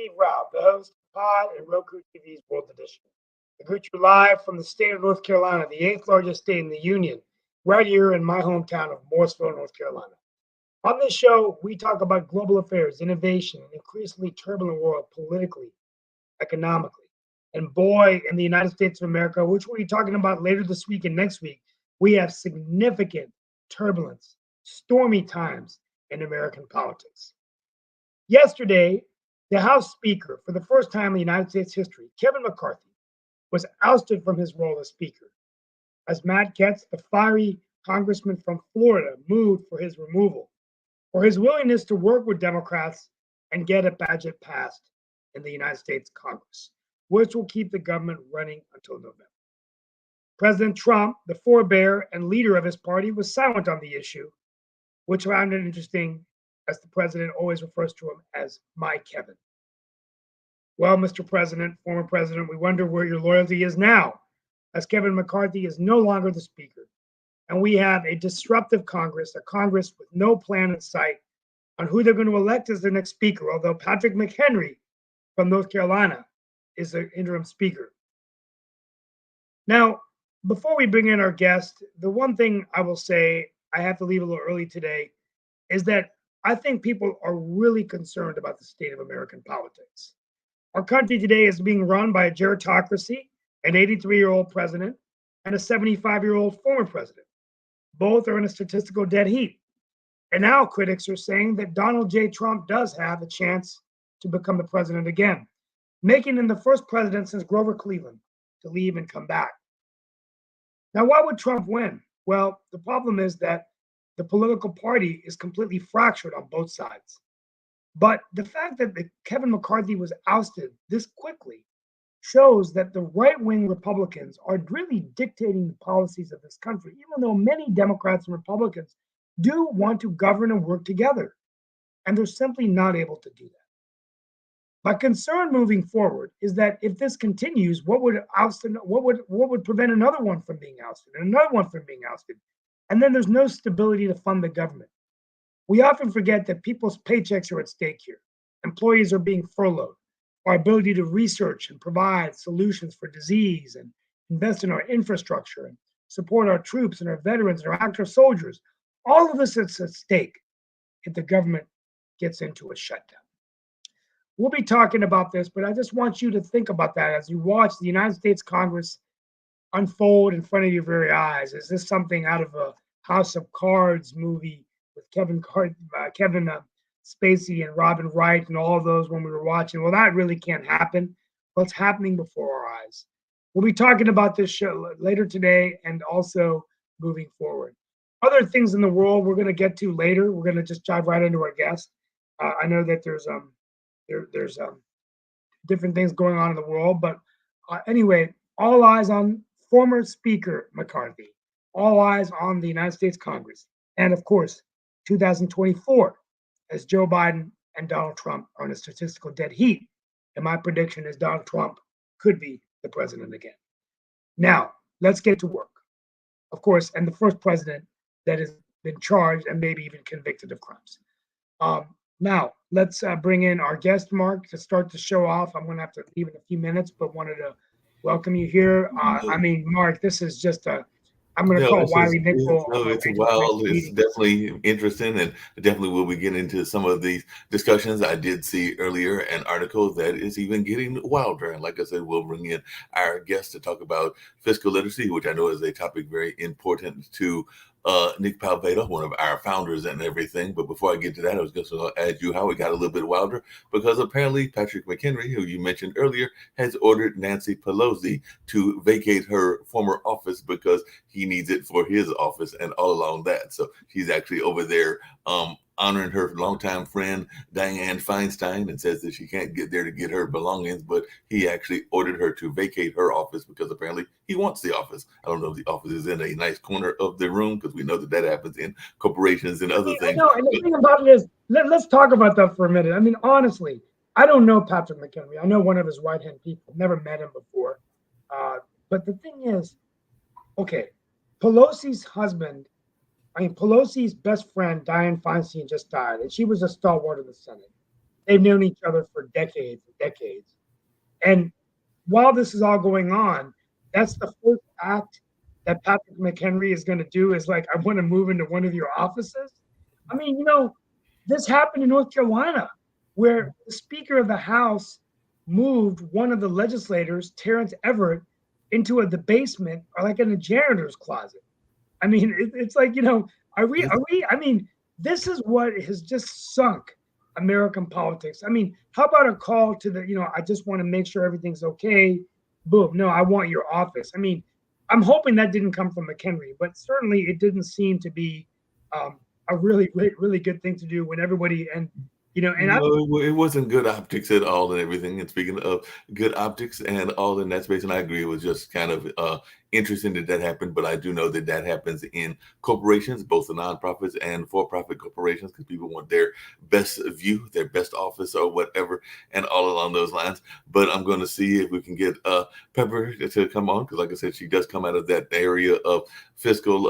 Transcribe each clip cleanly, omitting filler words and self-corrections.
Steve Rao, the host of Pod and Roku TV's World Edition. I greet you live from the state of North Carolina, the eighth largest state in the Union, right here in my hometown of Morrisville, North Carolina. On this show, we talk about global affairs, innovation, an increasingly turbulent world politically, economically. And boy, in the United States of America, which we'll be talking about later this week and next week, we have significant turbulence, stormy times in American politics. Yesterday, the House Speaker, for the first time in the United States history, Kevin McCarthy, was ousted from his role as Speaker, as Matt Gaetz, the fiery congressman from Florida, moved for his removal, for his willingness to work with Democrats and get a budget passed in the United States Congress, which will keep the government running until November. President Trump, the forebear and leader of his party, was silent on the issue, which I found it interesting, as the president always refers to him as my Kevin. Well, Mr. President, former president, we wonder where your loyalty is now, as Kevin McCarthy is no longer the Speaker. And we have a disruptive Congress, a Congress with no plan in sight on who they're going to elect as their next Speaker, although Patrick McHenry from North Carolina is the interim Speaker. Now, before we bring in our guest, the one thing I will say, I have to leave a little early today, is that I think people are really concerned about the state of American politics. Our country today is being run by a gerontocracy, an 83-year-old president, and a 75-year-old former president. Both are in a statistical dead heat. And now critics are saying that Donald J. Trump does have a chance to become the president again, making him the first president since Grover Cleveland to leave and come back. Now, why would Trump win? Well, the problem is that the political party is completely fractured on both sides. But the fact that Kevin McCarthy was ousted this quickly shows that the right-wing Republicans are really dictating the policies of this country, even though many Democrats and Republicans do want to govern and work together. And they're simply not able to do that. My concern moving forward is that if this continues, what would prevent another one from being ousted and another one from being ousted? And then there's no stability to fund the government. We often forget that people's paychecks are at stake here. Employees are being furloughed. Our ability to research and provide solutions for disease and invest in our infrastructure and support our troops and our veterans and our active soldiers, all of this is at stake if the government gets into a shutdown. We'll be talking about this, but I just want you to think about that as you watch the United States Congress unfold in front of your very eyes. Is this something out of a House of Cards movie with Kevin Spacey and Robin Wright and all of those when we were watching? Well, that really can't happen. What's happening before our eyes? We'll be talking about this show later today and also moving forward. Other things in the world we're going to get to later. We're going to just dive right into our guest. I know that there's different things going on in the world, but anyway, all eyes on former Speaker McCarthy. All eyes on the United States Congress. And of course, 2024, as Joe Biden and Donald Trump are in a statistical dead heat. And my prediction is Donald Trump could be the president again. Now, let's get to work. Of course, and the first president that has been charged and maybe even convicted of crimes. Now, let's bring in our guest, Mark, to start the show off. I'm going to have to leave in a few minutes, but wanted to welcome you here. Mark, this is just I'm going to call Wiley Nickel. It's wild. It's definitely interesting, and definitely will we get into some of these discussions. I did see earlier an article that is even getting wilder. And like I said, we'll bring in our guest to talk about fiscal literacy, which I know is a topic very important to Nick Palveda, one of our founders and everything. But before I get to that, I was just going to add you how it got a little bit wilder, because apparently Patrick McHenry, who you mentioned earlier, has ordered Nancy Pelosi to vacate her former office because he needs it for his office and all along that. So she's actually over there honoring her longtime friend, Dianne Feinstein, and says that she can't get there to get her belongings, but he actually ordered her to vacate her office because apparently he wants the office. I don't know if the office is in a nice corner of the room, because we know that happens in corporations and other things. No, and the thing about it is, let's talk about that for a minute. I mean, honestly, I don't know Patrick McHenry. I know one of his right-hand people. Never met him before. But the thing is, okay, Pelosi's best friend, Dianne Feinstein, just died, and she was a stalwart of the Senate. they've known each other for decades and decades. And while this is all going on, that's the first act that Patrick McHenry is going to do is like, I want to move into one of your offices. I mean, this happened in North Carolina where the Speaker of the House moved one of the legislators, Terrence Everett, into the basement or like in a janitor's closet. I mean, it's like, are we, I mean, this is what has just sunk American politics. I mean, how about a call to I just want to make sure everything's okay. Boom. No, I want your office. I mean, I'm hoping that didn't come from McHenry, but certainly it didn't seem to be a really, really, really good thing to do when everybody it wasn't good optics at all and everything. And speaking of good optics and all in that space, and I agree, it was just kind of interesting that happened. But I do know that happens in corporations, both the nonprofits and for-profit corporations, because people want their best view, their best office or whatever, and all along those lines. But I'm going to see if we can get Pepper to come on, because like I said, she does come out of that area of fiscal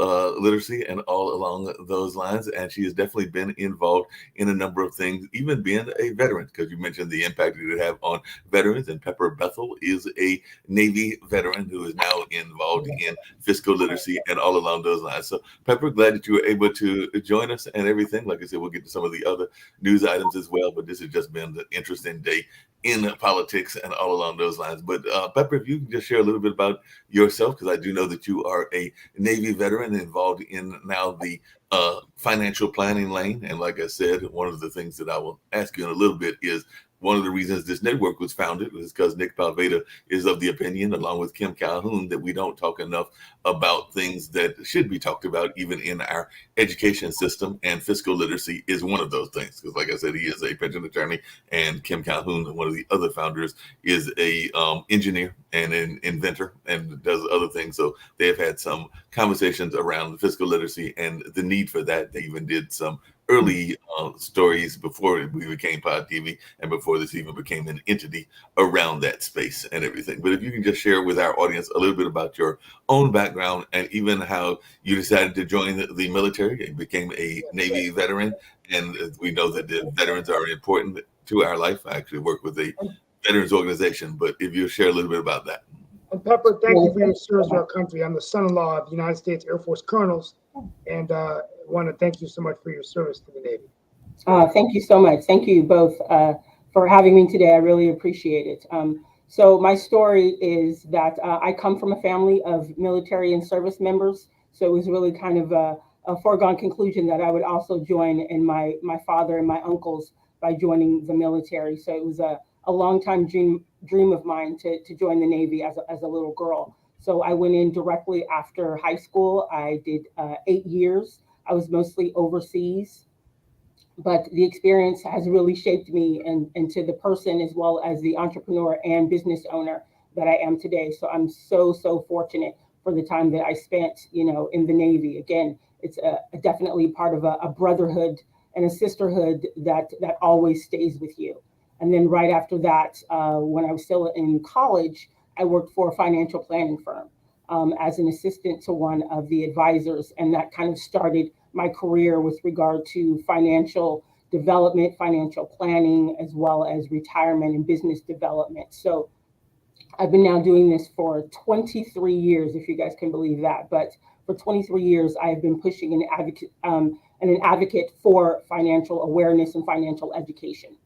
literacy and all along those lines. And she has definitely been involved in a number of things, even being a veteran, because you mentioned the impact it would have on veterans. And Pepper Bethel is a Navy veteran who is now involved in fiscal literacy and all along those lines. So Pepper, glad that you were able to join us and everything. Like I said, we'll get to some of the other news items as well, but this has just been an interesting day in politics and all along those lines. But Pepper, if you can just share a little bit about yourself, because I do know that you are a Navy veteran involved in now the financial planning lane. And like I said, one of the things that I will ask you in a little bit is one of the reasons this network was founded was because Nick Palveda is of the opinion, along with Kim Calhoun, that we don't talk enough about things that should be talked about, even in our education system. And fiscal literacy is one of those things. Because like I said, he is a pension attorney, and Kim Calhoun, one of the other founders, is a engineer and an inventor and does other things. So they have had some conversations around fiscal literacy and the need for that. They even did some early stories before we became Pod TV and before this even became an entity around that space and everything. But if you can just share with our audience a little bit about your own background and even how you decided to join the military and became a Navy veteran. And we know that the veterans are important to our life. I actually work with a veterans organization, but if you share a little bit about that. And Pepper, thank you for your service to our country. I'm the son-in-law of United States Air Force colonels, and want to thank you so much for your service to the Navy. Thank you so much. Thank you both for having me today. I really appreciate it. So my story is that I come from a family of military and service members. So it was really kind of a foregone conclusion that I would also join in my father and my uncles by joining the military. So it was a long time dream of mine to join the Navy as a little girl. So I went in directly after high school. I did 8 years. I was mostly overseas, but the experience has really shaped me into the person as well as the entrepreneur and business owner that I am today. So I'm so fortunate for the time that I spent, in the Navy. Again, it's definitely part of a brotherhood and a sisterhood that always stays with you. And then right after that, when I was still in college, I worked for a financial planning firm as an assistant to one of the advisors. And that kind of started my career with regard to financial development, financial planning, as well as retirement and business development. So I've been now doing this for 23 years, if you guys can believe that. But for 23 years, I have been pushing an advocate for financial awareness and financial education.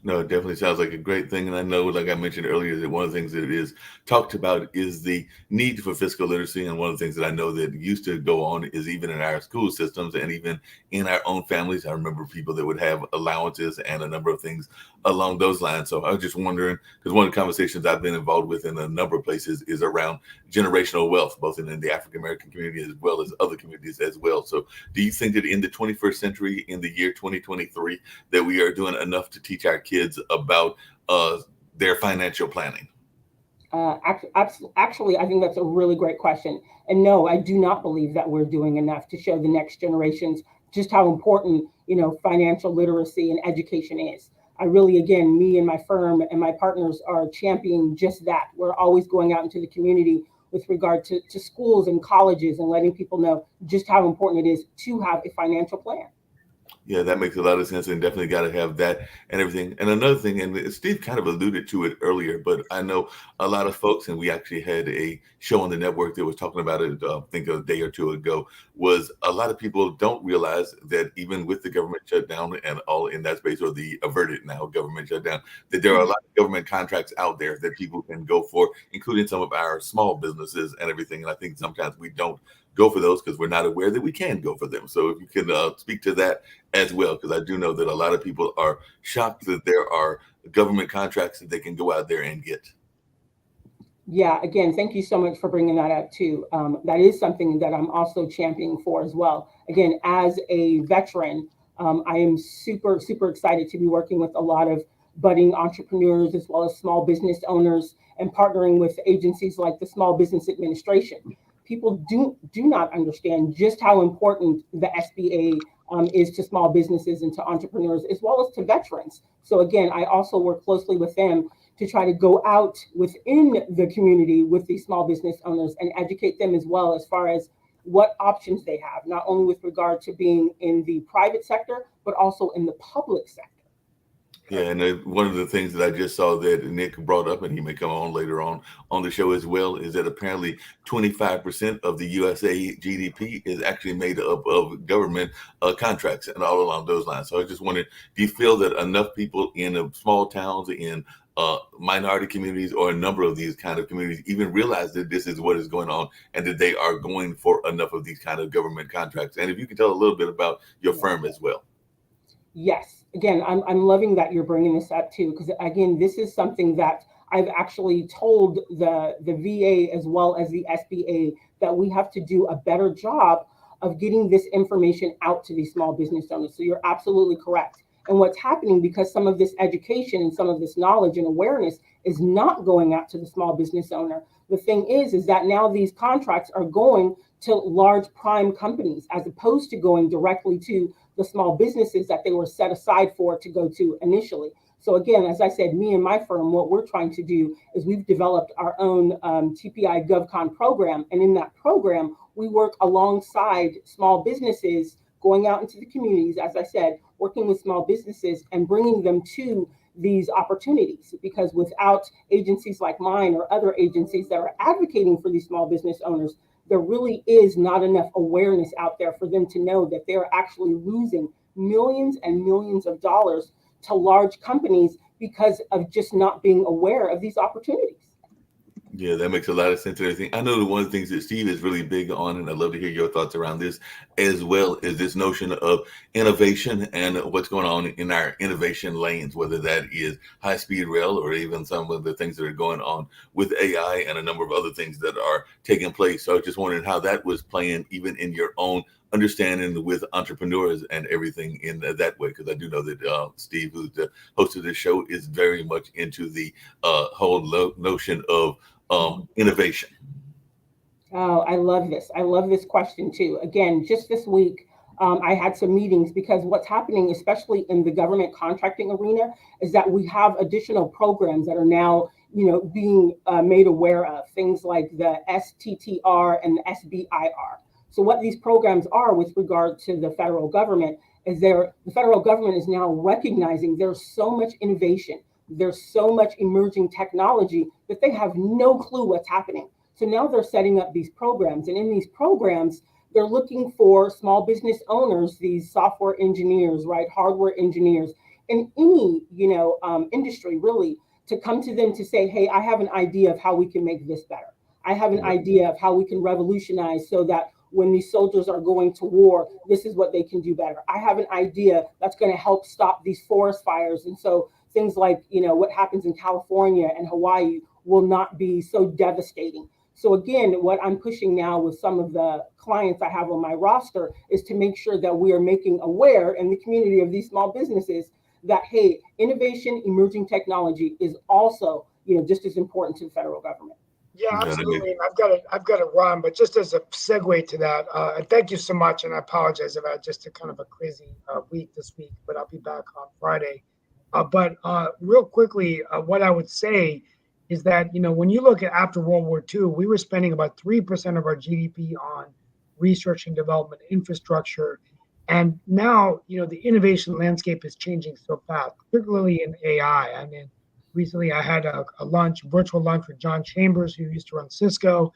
No, it definitely sounds like a great thing. And I know, like I mentioned earlier, that one of the things that it is talked about is the need for fiscal literacy. And one of the things that I know that used to go on is even in our school systems and even in our own families. I remember people that would have allowances and a number of things along those lines. So I was just wondering, because one of the conversations I've been involved with in a number of places is around generational wealth, both in the African-American community as well as other communities as well. So do you think that in the 21st century, in the year 2023, that we are doing enough to teach our kids about their financial planning? Actually, I think that's a really great question. And no, I do not believe that we're doing enough to show the next generations just how important, financial literacy and education is. I really, again, me and my firm and my partners are championing just that. We're always going out into the community with regard to schools and colleges and letting people know just how important it is to have a financial plan. Yeah, that makes a lot of sense, and definitely got to have that and everything. And another thing, and Steve kind of alluded to it earlier, but I know a lot of folks, and we actually had a show on the network that was talking about it, I think a day or two ago, was a lot of people don't realize that even with the government shutdown and all in that space, or the averted now government shutdown, that there are a lot of government contracts out there that people can go for, including some of our small businesses and everything. And I think sometimes we don't go for those because we're not aware that we can go for them. So if you can speak to that as well, because I do know that a lot of people are shocked that there are government contracts that they can go out there and get. Yeah, again, thank you so much for bringing that up too. That is something that I'm also championing for as well. Again, as a veteran, I am super, super excited to be working with a lot of budding entrepreneurs as well as small business owners and partnering with agencies like the Small Business Administration. People do not understand just how important the SBA is to small businesses and to entrepreneurs as well as to veterans. So again, I also work closely with them to try to go out within the community with these small business owners and educate them as well as far as what options they have, not only with regard to being in the private sector, but also in the public sector. Yeah, and one of the things that I just saw that Nick brought up, and he may come on later on the show as well, is that apparently 25% of the USA GDP is actually made up of government contracts and all along those lines. So I just wondered, do you feel that enough people in small towns, in minority communities, or a number of these kind of communities even realize that this is what is going on and that they are going for enough of these kind of government contracts? And if you could tell a little bit about your firm as well. Yes. Again, I'm loving that you're bringing this up too, because again, this is something that I've actually told the VA as well as the SBA that we have to do a better job of getting this information out to these small business owners. So you're absolutely correct. And what's happening, because some of this education and some of this knowledge and awareness is not going out to the small business owner, the thing is that now these contracts are going to large prime companies as opposed to going directly to the small businesses that they were set aside for to go to initially. So again, as I said, me and my firm, what we're trying to do is we've developed our own TPI GovCon program. And in that program, we work alongside small businesses, going out into the communities, as I said, working with small businesses and bringing them to these opportunities. Because without agencies like mine or other agencies that are advocating for these small business owners, there really is not enough awareness out there for them to know that they're actually losing millions and millions of dollars to large companies because of just not being aware of these opportunities. Yeah, that makes a lot of sense and everything. I know that one of the things that Steve is really big on, and I'd love to hear your thoughts around this as well, is this notion of innovation and what's going on in our innovation lanes, whether that is high-speed rail or even some of the things that are going on with AI and a number of other things that are taking place. So I was just wondering how that was playing even in your own understanding with entrepreneurs and everything in that way, because I do know that Steve, who's the host of this show, is very much into the whole notion of innovation. Oh, I love this. I love this question too. Again, just this week, I had some meetings because what's happening, especially in the government contracting arena, is that we have additional programs that are now, being made aware of, things like the STTR and the SBIR. So what these programs are with regard to the federal government is the federal government is now recognizing there's so much innovation, there's so much emerging technology that they have no clue what's happening. So now they're setting up these programs, and in these programs, they're looking for small business owners, these software engineers, right, hardware engineers, in any industry really, to come to them to say, hey, I have an idea of how we can make this better. I have an idea of how we can revolutionize so that when these soldiers are going to war, this is what they can do better. I have an idea that's going to help stop these forest fires. And so things like, what happens in California and Hawaii will not be so devastating. So again, what I'm pushing now with some of the clients I have on my roster is to make sure that we are making aware in the community of these small businesses that, hey, innovation, emerging technology is also, just as important to the federal government. Yeah, absolutely. And I've got to run, but just as a segue to that, and thank you so much. And I apologize about just a kind of a crazy week this week, but I'll be back on Friday. But real quickly, what I would say is that, when you look at after World War II, we were spending about 3% of our GDP on research and development infrastructure. And now, the innovation landscape is changing so fast, particularly in AI. I mean, recently I had a virtual lunch with John Chambers, who used to run Cisco,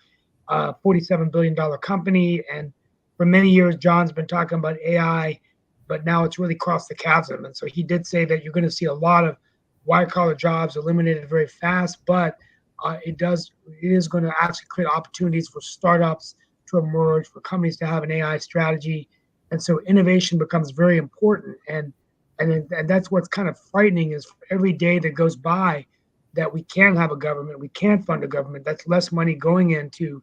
a $47 billion company. And for many years, John's been talking about AI, but now it's really crossed the chasm. And so he did say that you're going to see a lot of white collar jobs eliminated very fast, but it is going to actually create opportunities for startups to emerge, for companies to have an AI strategy. And so innovation becomes very important. And that's what's kind of frightening, is every day that goes by that we can't have a government, we can't fund a government, that's less money going into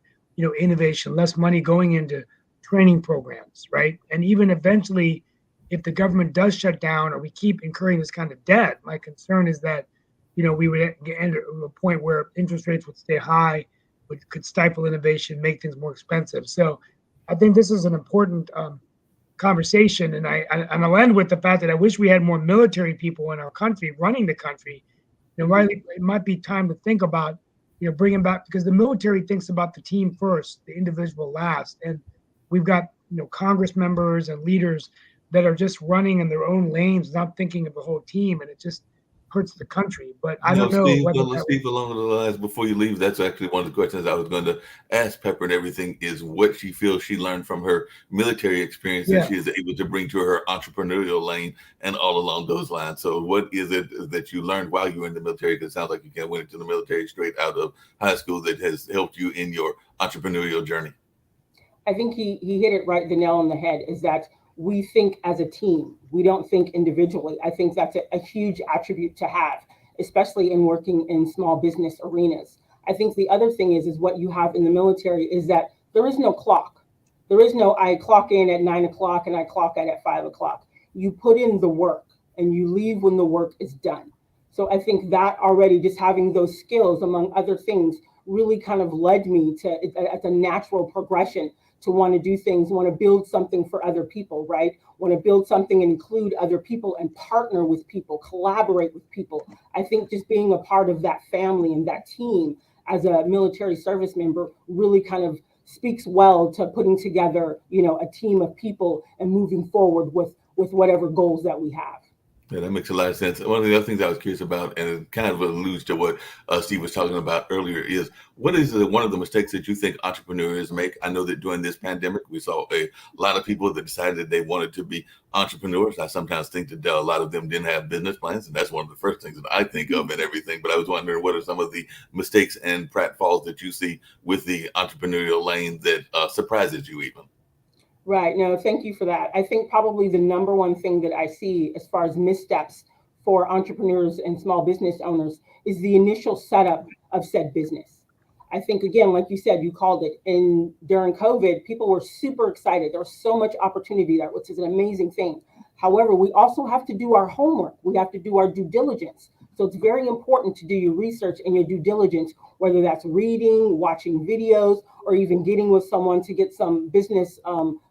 innovation, less money going into training programs, right? And even eventually, if the government does shut down or we keep incurring this kind of debt, my concern is that we would end at a point where interest rates would stay high, could stifle innovation, make things more expensive. So I think this is an important conversation, and I'll end with the fact that I wish we had more military people in our country running the country. Riley, it might be time to think about bringing back, because the military thinks about the team first, the individual last, and we've got Congress members and leaders that are just running in their own lanes, not thinking of the whole team, and it just hurts the country. But I don't know Steve, whether Steve, along the lines, before you leave, that's actually one of the questions I was going to ask Pepper and everything, is what she feels she learned from her military experience that she is able to bring to her entrepreneurial lane and all along those lines. So what is it that you learned while you were in the military? Because it sounds like you kind of went into the military straight out of high school, that has helped you in your entrepreneurial journey. I think he hit it right, the nail on the head, is that we think as a team. We don't think individually. I think that's a huge attribute to have, especially in working in small business arenas. I think the other thing is what you have in the military is that there is no clock. There is no, I clock in at 9 o'clock and I clock out at 5 o'clock. You put in the work and you leave when the work is done. So I think that already, just having those skills, among other things, really kind of led me to, it's a natural progression to want to do things, want to build something for other people, right? Want to build something and include other people and partner with people, collaborate with people. I think just being a part of that family and that team as a military service member really kind of speaks well to putting together, a team of people and moving forward with whatever goals that we have. Yeah, that makes a lot of sense. One of the other things I was curious about, and it kind of alludes to what Steve was talking about earlier, is what is one of the mistakes that you think entrepreneurs make? I know that during this pandemic, we saw a lot of people that decided they wanted to be entrepreneurs. I sometimes think that a lot of them didn't have business plans, and that's one of the first things that I think of and everything. But I was wondering, what are some of the mistakes and pratfalls that you see with the entrepreneurial lane that surprises you even? Right. No, thank you for that. I think probably the number one thing that I see as far as missteps for entrepreneurs and small business owners is the initial setup of said business. I think, again, like you said, you called it, in during COVID, people were super excited. There was so much opportunity there, which is an amazing thing. However, we also have to do our homework. We have to do our due diligence. So it's very important to do your research and your due diligence, whether that's reading, watching videos, or even getting with someone to get some business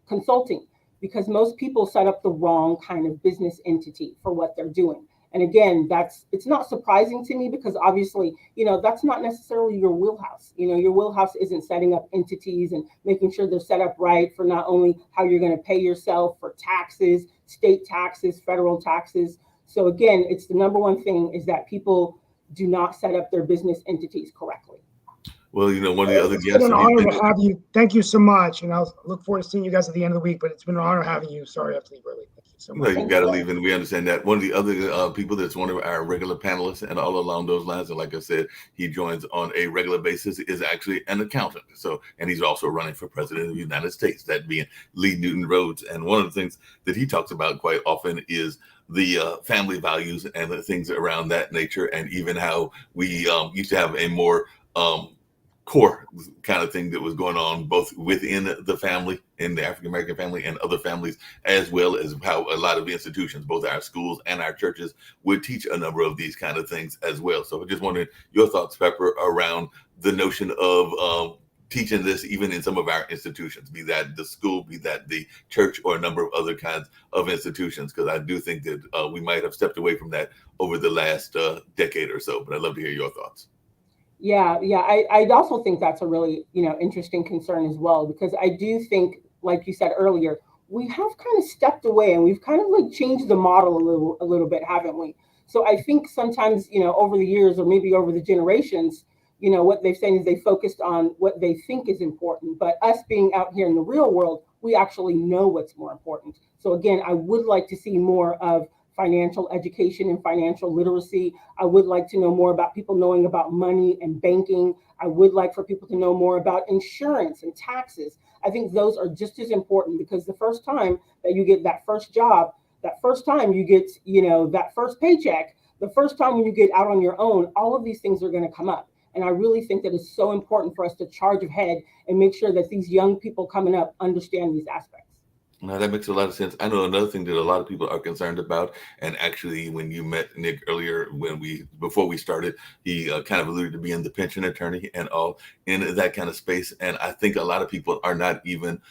consulting, because most people set up the wrong kind of business entity for what they're doing. And again, it's not surprising to me, because obviously, that's not necessarily your wheelhouse. Your wheelhouse isn't setting up entities and making sure they're set up right for not only how you're going to pay yourself for taxes, state taxes, federal taxes. So again, it's the number one thing, is that people do not set up their business entities correctly. Well, one of the other It's guests. been an honor to have you. Thank you so much. And I'll look forward to seeing you guys at the end of the week, but it's been an honor having you. Sorry I have to leave early. Thank you so much. No, you got to leave, and we understand that. One of the other people that's one of our regular panelists, and all along those lines, and like I said, he joins on a regular basis, is actually an accountant. So, and he's also running for president of the United States, that being Lee Newton Rhodes. And one of the things that he talks about quite often is the family values and the things around that nature, and even how we used to have a more core kind of thing that was going on both within the family, in the African American family, and other families, as well as how a lot of institutions, both our schools and our churches, would teach a number of these kind of things as well. So I just wondered your thoughts, Pepper, around the notion of teaching this even in some of our institutions, be that the school, be that the church, or a number of other kinds of institutions, because I do think that we might have stepped away from that over the last decade or so. But I'd love to hear your thoughts. Yeah. I also think that's a really, interesting concern as well, because I do think, like you said earlier, we have kind of stepped away and we've kind of like changed the model a little bit, haven't we? So I think sometimes, over the years or maybe over the generations, what they've said is they focused on what they think is important. But us being out here in the real world, we actually know what's more important. So again, I would like to see more of financial education and financial literacy. I would like to know more about people knowing about money and banking. I would like for people to know more about insurance and taxes. I think those are just as important, because the first time that you get that first job, that first time you get, that first paycheck, the first time when you get out on your own, all of these things are going to come up. And I really think that it's so important for us to charge ahead and make sure that these young people coming up understand these aspects. Now that makes a lot of sense. I know another thing that a lot of people are concerned about, and actually, when you met Nick earlier, before we started, he kind of alluded to being the pension attorney and all in that kind of space. And I think a lot of people are not even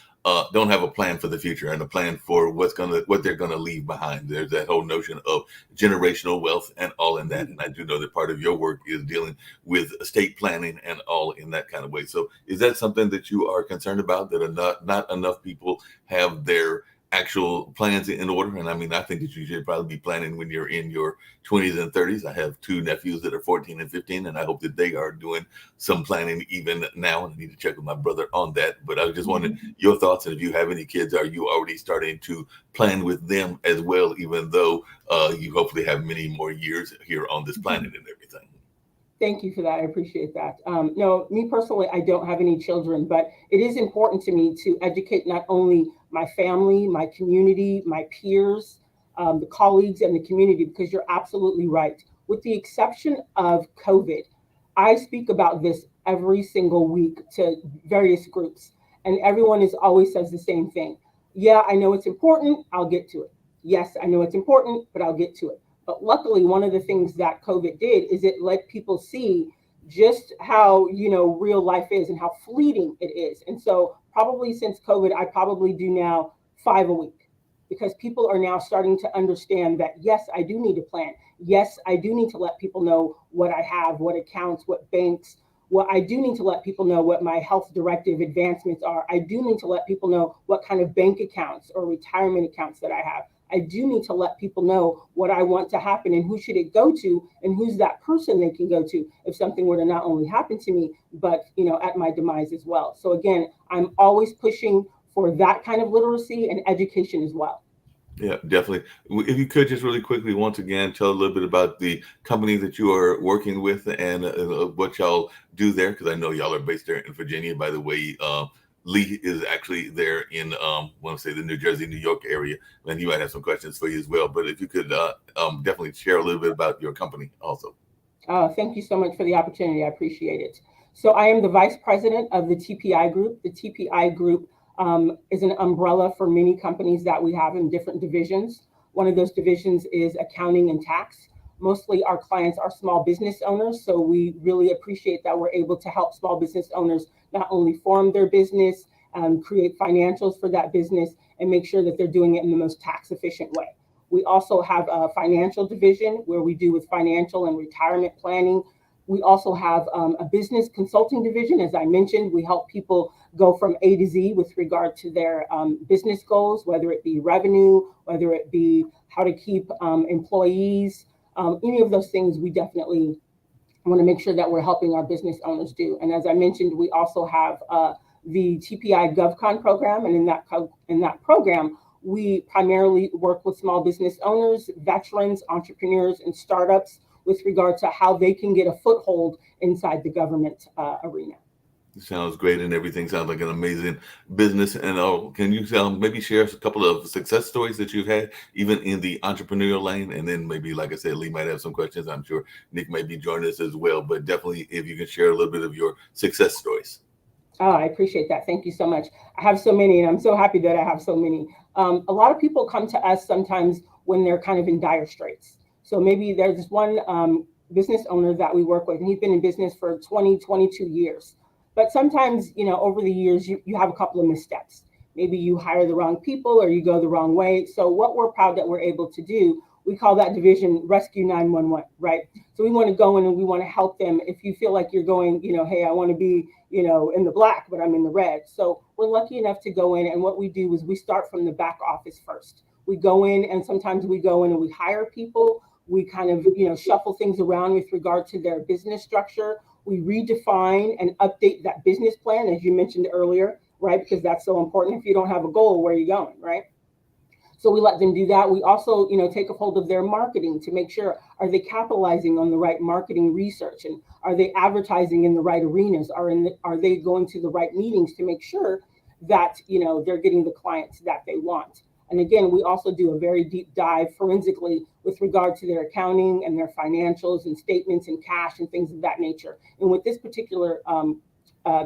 don't have a plan for the future and a plan for what they're gonna leave behind. There's that whole notion of generational wealth and all in that. And I do know that part of your work is dealing with estate planning and all in that kind of way. So is that something that you are concerned about, that are not enough people have their actual plans in order? And I mean, I think that you should probably be planning when you're in your 20s and 30s. I have two nephews that are 14 and 15, and I hope that they are doing some planning even now. And I need to check with my brother on that. But I was just wondering your thoughts, and if you have any kids, are you already starting to plan with them as well, even though you hopefully have many more years here on this planet and everything? Thank you for that. I appreciate that. No, me personally, I don't have any children, but it is important to me to educate not only my family, my community, my peers, the colleagues, and the community, because you're absolutely right. With the exception of COVID, I speak about this every single week to various groups, and everyone is always says the same thing. Yeah, I know it's important. I'll get to it. Yes, I know it's important, but I'll get to it. But luckily, one of the things that COVID did is it let people see just how, real life is and how fleeting it is. And so probably since COVID, I probably do now 5 a week, because people are now starting to understand that, yes, I do need to plan. Yes, I do need to let people know what I have, what accounts, what banks. Well, I do need to let people know what my health directive advancements are. I do need to let people know what kind of bank accounts or retirement accounts that I have. I do need to let people know what I want to happen and who should it go to and who's that person they can go to if something were to not only happen to me, but at my demise as well. So again, I'm always pushing for that kind of literacy and education as well. Yeah, definitely. If you could just really quickly, once again, tell a little bit about the company that you are working with and what y'all do there, because I know y'all are based there in Virginia. By the way, Lee is actually there in, want to say the New Jersey, New York area, and he might have some questions for you as well. But if you could definitely share a little bit about your company also. Thank you so much for the opportunity. I appreciate it. So I am the vice president of the TPI Group. The TPI Group is an umbrella for many companies that we have in different divisions. One of those divisions is accounting and tax. Mostly our clients are small business owners, so we really appreciate that we're able to help small business owners not only form their business, create financials for that business, and make sure that they're doing it in the most tax efficient way. We also have a financial division where we do with financial and retirement planning. We also have a business consulting division. As I mentioned, we help people go from A to Z with regard to their business goals, whether it be revenue, whether it be how to keep employees, any of those things. We definitely want to make sure that we're helping our business owners do. And as I mentioned, we also have the TPI GovCon program. And in that program, we primarily work with small business owners, veterans, entrepreneurs, and startups with regard to how they can get a foothold inside the government arena. Sounds great, and everything sounds like an amazing business. And can you maybe share a couple of success stories that you've had, even in the entrepreneurial lane? And then maybe, like I said, Lee might have some questions. I'm sure Nick may be joining us as well. But definitely, if you can share a little bit of your success stories. Oh, I appreciate that. Thank you so much. I have so many, and I'm so happy that I have so many. A lot of people come to us sometimes when they're kind of in dire straits. So maybe there's this one business owner that we work with, and he's been in business for 20, 22 years. But sometimes, over the years, you have a couple of missteps. Maybe you hire the wrong people or you go the wrong way. So what we're proud that we're able to do, we call that division Rescue 911, right? So we want to go in and we want to help them. If you feel like you're going, hey, I want to be, in the black, but I'm in the red. So we're lucky enough to go in, and what we do is we start from the back office first. We go in, and sometimes we go in and we hire people. We kind of, shuffle things around with regard to their business structure. We redefine and update that business plan, as you mentioned earlier, right? Because that's so important. If you don't have a goal, where are you going, right? So we let them do that. We also, take a hold of their marketing to make sure, are they capitalizing on the right marketing research, and are they advertising in the right arenas? Are they going to the right meetings to make sure that, they're getting the clients that they want? And again, we also do a very deep dive forensically with regard to their accounting and their financials and statements and cash and things of that nature. And with this particular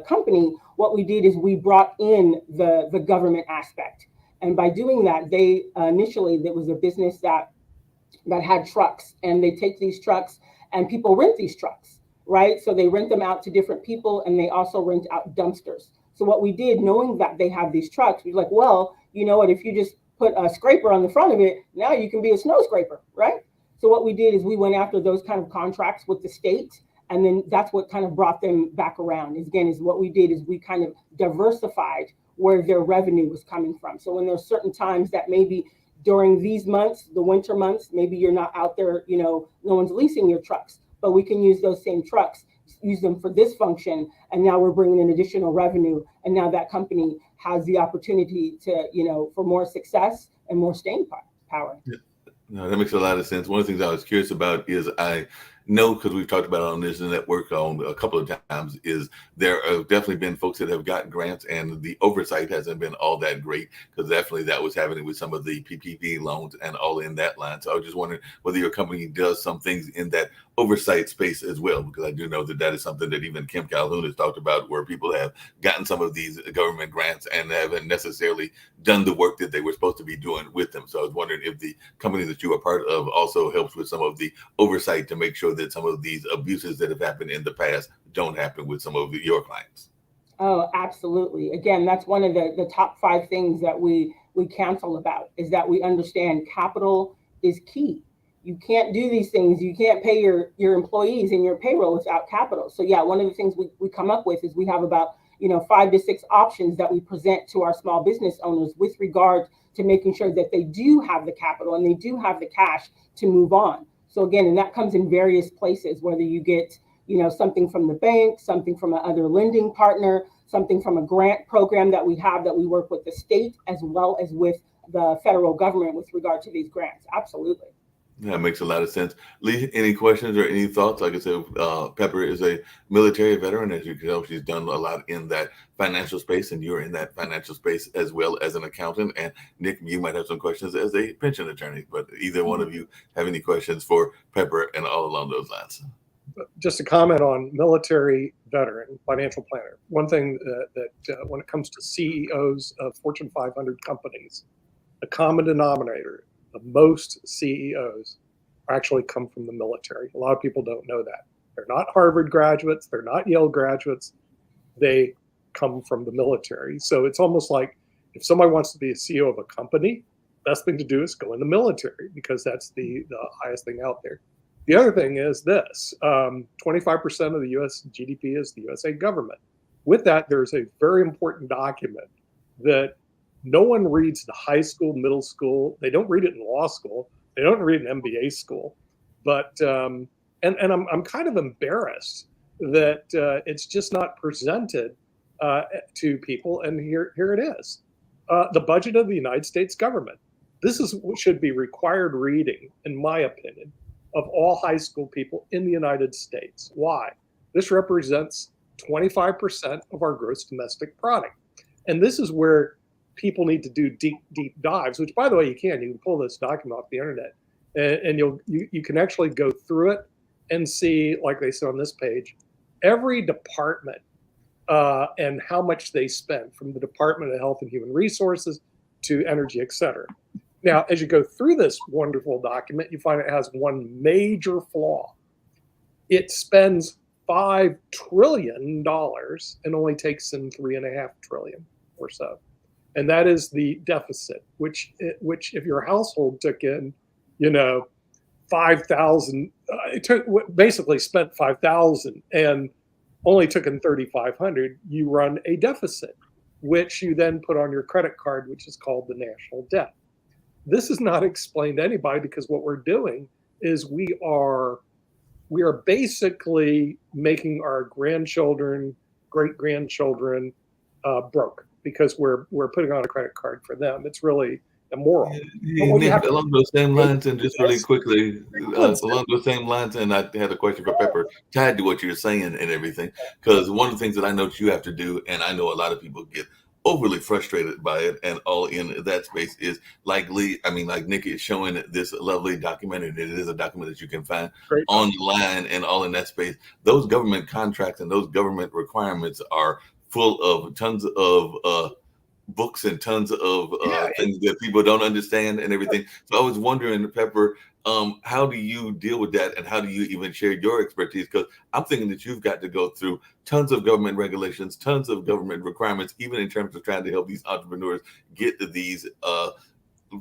company, what we did is we brought in the government aspect. And by doing that, they initially, there was a business that had trucks, and they take these trucks and people rent these trucks, right? So they rent them out to different people, and they also rent out dumpsters. So what we did, knowing that they have these trucks, we were like, well, you know what, if you just put a scraper on the front of it, now you can be a snow scraper, right? So what we did is we went after those kind of contracts with the state, and then that's what kind of brought them back around. Is what we did is we kind of diversified where their revenue was coming from. So when there's certain times that maybe during these months, the winter months, maybe you're not out there, no one's leasing your trucks, but we can use those same trucks, use them for this function, and now we're bringing in additional revenue, and now that company has the opportunity to, for more success and more staying power. Yeah. No, that makes a lot of sense. One of the things I was curious about is I know, because we've talked about it on this network on a couple of times, is there have definitely been folks that have gotten grants and the oversight hasn't been all that great, because definitely that was happening with some of the PPP loans and all in that line. So I was just wondering whether your company does some things in that oversight space as well, because I do know that is something that even Kim Calhoun has talked about, where people have gotten some of these government grants and haven't necessarily done the work that they were supposed to be doing with them. So I was wondering if the company that you are part of also helps with some of the oversight to make sure that some of these abuses that have happened in the past don't happen with some of your clients. Oh, absolutely. Again, that's one of the top 5 things that we counsel about, is that we understand capital is key. You can't do these things. You can't pay your employees and your payroll without capital. So yeah, one of the things we come up with is we have about 5 to 6 options that we present to our small business owners with regard to making sure that they do have the capital and they do have the cash to move on. So again, and that comes in various places, whether you get something from the bank, something from another lending partner, something from a grant program that we work with the state as well as with the federal government with regard to these grants. Absolutely. That makes a lot of sense. Lee, any questions or any thoughts? Like I said, Pepper is a military veteran. As you can tell, she's done a lot in that financial space, and you're in that financial space as well as an accountant. And Nick, you might have some questions as a pension attorney, but either one of you have any questions for Pepper and all along those lines? Just a comment on military veteran financial planner. One thing that when it comes to CEOs of Fortune 500 companies, the common denominator of most CEOs actually come from the military. A lot of people don't know that. They're not Harvard graduates. They're not Yale graduates. They come from the military. So it's almost like if somebody wants to be a CEO of a company, best thing to do is go in the military, because that's the highest thing out there. The other thing is this, 25% of the US GDP is the USA government. With that, there's a very important document that no one reads in high school, middle school. They don't read it in law school. They don't read it in MBA school. But and I'm kind of embarrassed that it's just not presented to people. And here it is, the budget of the United States government. This is what should be required reading, in my opinion, of all high school people in the United States. Why? This represents 25% of our gross domestic product, and this is where people need to do deep dives, which, by the way, you can pull this document off the internet, and you can actually go through it and see, like they said on this page, every department and how much they spend, from the Department of Health and Human Resources to energy, et cetera. Now, as you go through this wonderful document, you find it has one major flaw. It spends $5 trillion and only takes in $3.5 trillion or so. And that is the deficit, which if your household took in you know, 5,000, basically spent 5,000 and only took in 3,500, you run a deficit, which you then put on your credit card, which is called the national debt. This is not explained to anybody, because what we're doing is we are basically making our grandchildren, great grandchildren, broke, because we're putting on a credit card for them. It's really immoral. Nick, along those same lines, and just really quickly, along those same lines, and I had a question for Pepper tied to what you're saying and everything, because one of the things that I know you have to do, and I know a lot of people get overly frustrated by it, and all in that space is like Nick is showing this lovely documentary. It is a document that you can find online and all in that space. Those government contracts and those government requirements are full of tons of books and tons of things that people don't understand and everything. So I was wondering, Pepper, how do you deal with that, and how do you even share your expertise? Because I'm thinking that you've got to go through tons of government regulations, tons of government requirements, even in terms of trying to help these entrepreneurs get these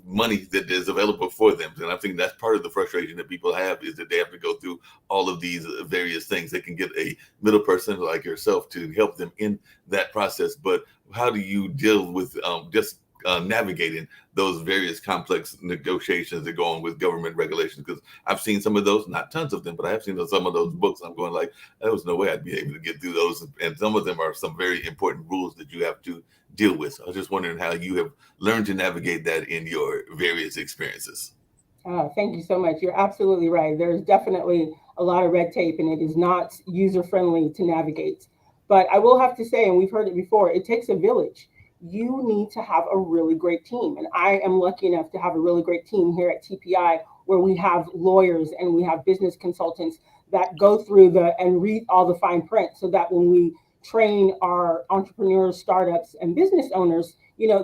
money that is available for them. And I think that's part of the frustration that people have, is that they have to go through all of these various things. They can get a middle person like yourself to help them in that process. But how do you deal with navigating those various complex negotiations that go on with government regulations? Because I've seen some of those, not tons of them, but I have seen some of those books. I'm going like, there was no way I'd be able to get through those. And some of them are some very important rules that you have to deal with. So I was just wondering how you have learned to navigate that in your various experiences. Thank you so much. You're absolutely right. There's definitely a lot of red tape, and it is not user-friendly to navigate. But I will have to say, and we've heard it before, it takes a village. You need to have a really great team. And I am lucky enough to have a really great team here at TPI, where we have lawyers and we have business consultants that go through and read all the fine print, so that when we train our entrepreneurs, startups, and business owners,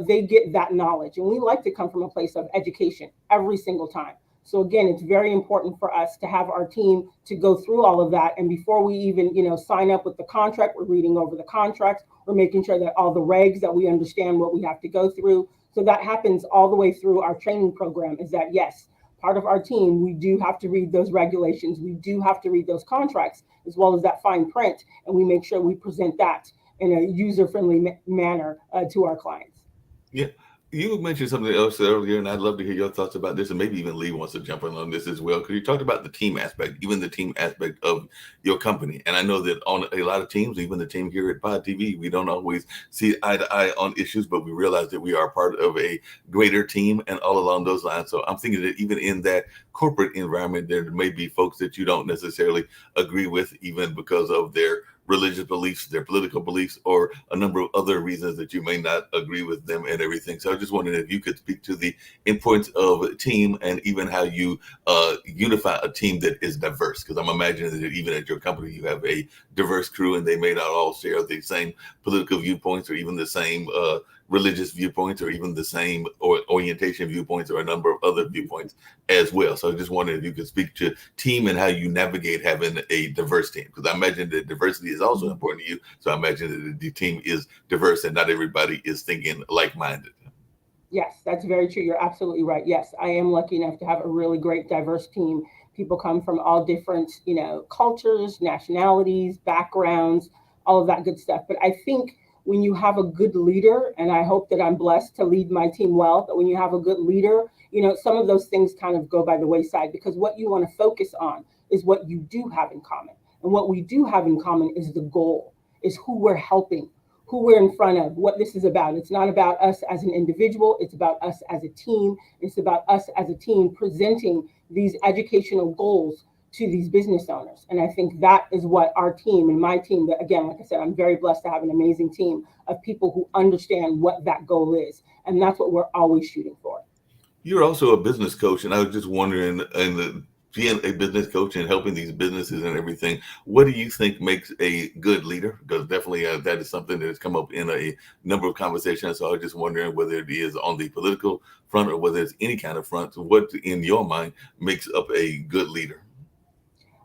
they get that knowledge. And we like to come from a place of education every single time. So again, it's very important for us to have our team to go through all of that. And before we even, sign up with the contract, we're reading over the contracts. We're making sure that all the regs, that we understand what we have to go through. So that happens all the way through our training program, is that, yes, part of our team, we do have to read those regulations. We do have to read those contracts, as well as that fine print. And we make sure we present that in a user-friendly manner to our clients. Yeah. You mentioned something else earlier, and I'd love to hear your thoughts about this, and maybe even Lee wants to jump in on this as well, because you talked about the team aspect, even the team aspect of your company. And I know that on a lot of teams, even the team here at Pod TV, we don't always see eye to eye on issues, but we realize that we are part of a greater team and all along those lines. So I'm thinking that even in that corporate environment, there may be folks that you don't necessarily agree with, even because of their religious beliefs, their political beliefs, or a number of other reasons that you may not agree with them and everything. So I just wondered if you could speak to the importance of a team, and even how you unify a team that is diverse. Because I'm imagining that even at your company, you have a diverse crew, and they may not all share the same political viewpoints, or even the same religious viewpoints, or even the same orientation viewpoints, or a number of other viewpoints as well. So I just wondered if you could speak to team and how you navigate having a diverse team, because I imagine that diversity is also important to you. So I imagine that the team is diverse and not everybody is thinking like-minded. Yes, that's very true. You're absolutely right. Yes, I am lucky enough to have a really great diverse team. People come from all different, cultures, nationalities, backgrounds, all of that good stuff. But I think when you have a good leader, and I hope that I'm blessed to lead my team well, but when you have a good leader, some of those things kind of go by the wayside, because what you want to focus on is what you do have in common. And what we do have in common is the goal, is who we're helping, who we're in front of, what this is about. It's not about us as an individual. It's about us as a team. It's about us as a team presenting these educational goals to these business owners. And I think that is what our team, and my team, that, again, like I said, I'm very blessed to have an amazing team of people who understand what that goal is. And that's what we're always shooting for. You're also a business coach, and I was just wondering, being a business coach and helping these businesses and everything, what do you think makes a good leader? Because definitely that is something that has come up in a number of conversations. So I was just wondering whether it is on the political front or whether it's any kind of front. What, in your mind, makes up a good leader?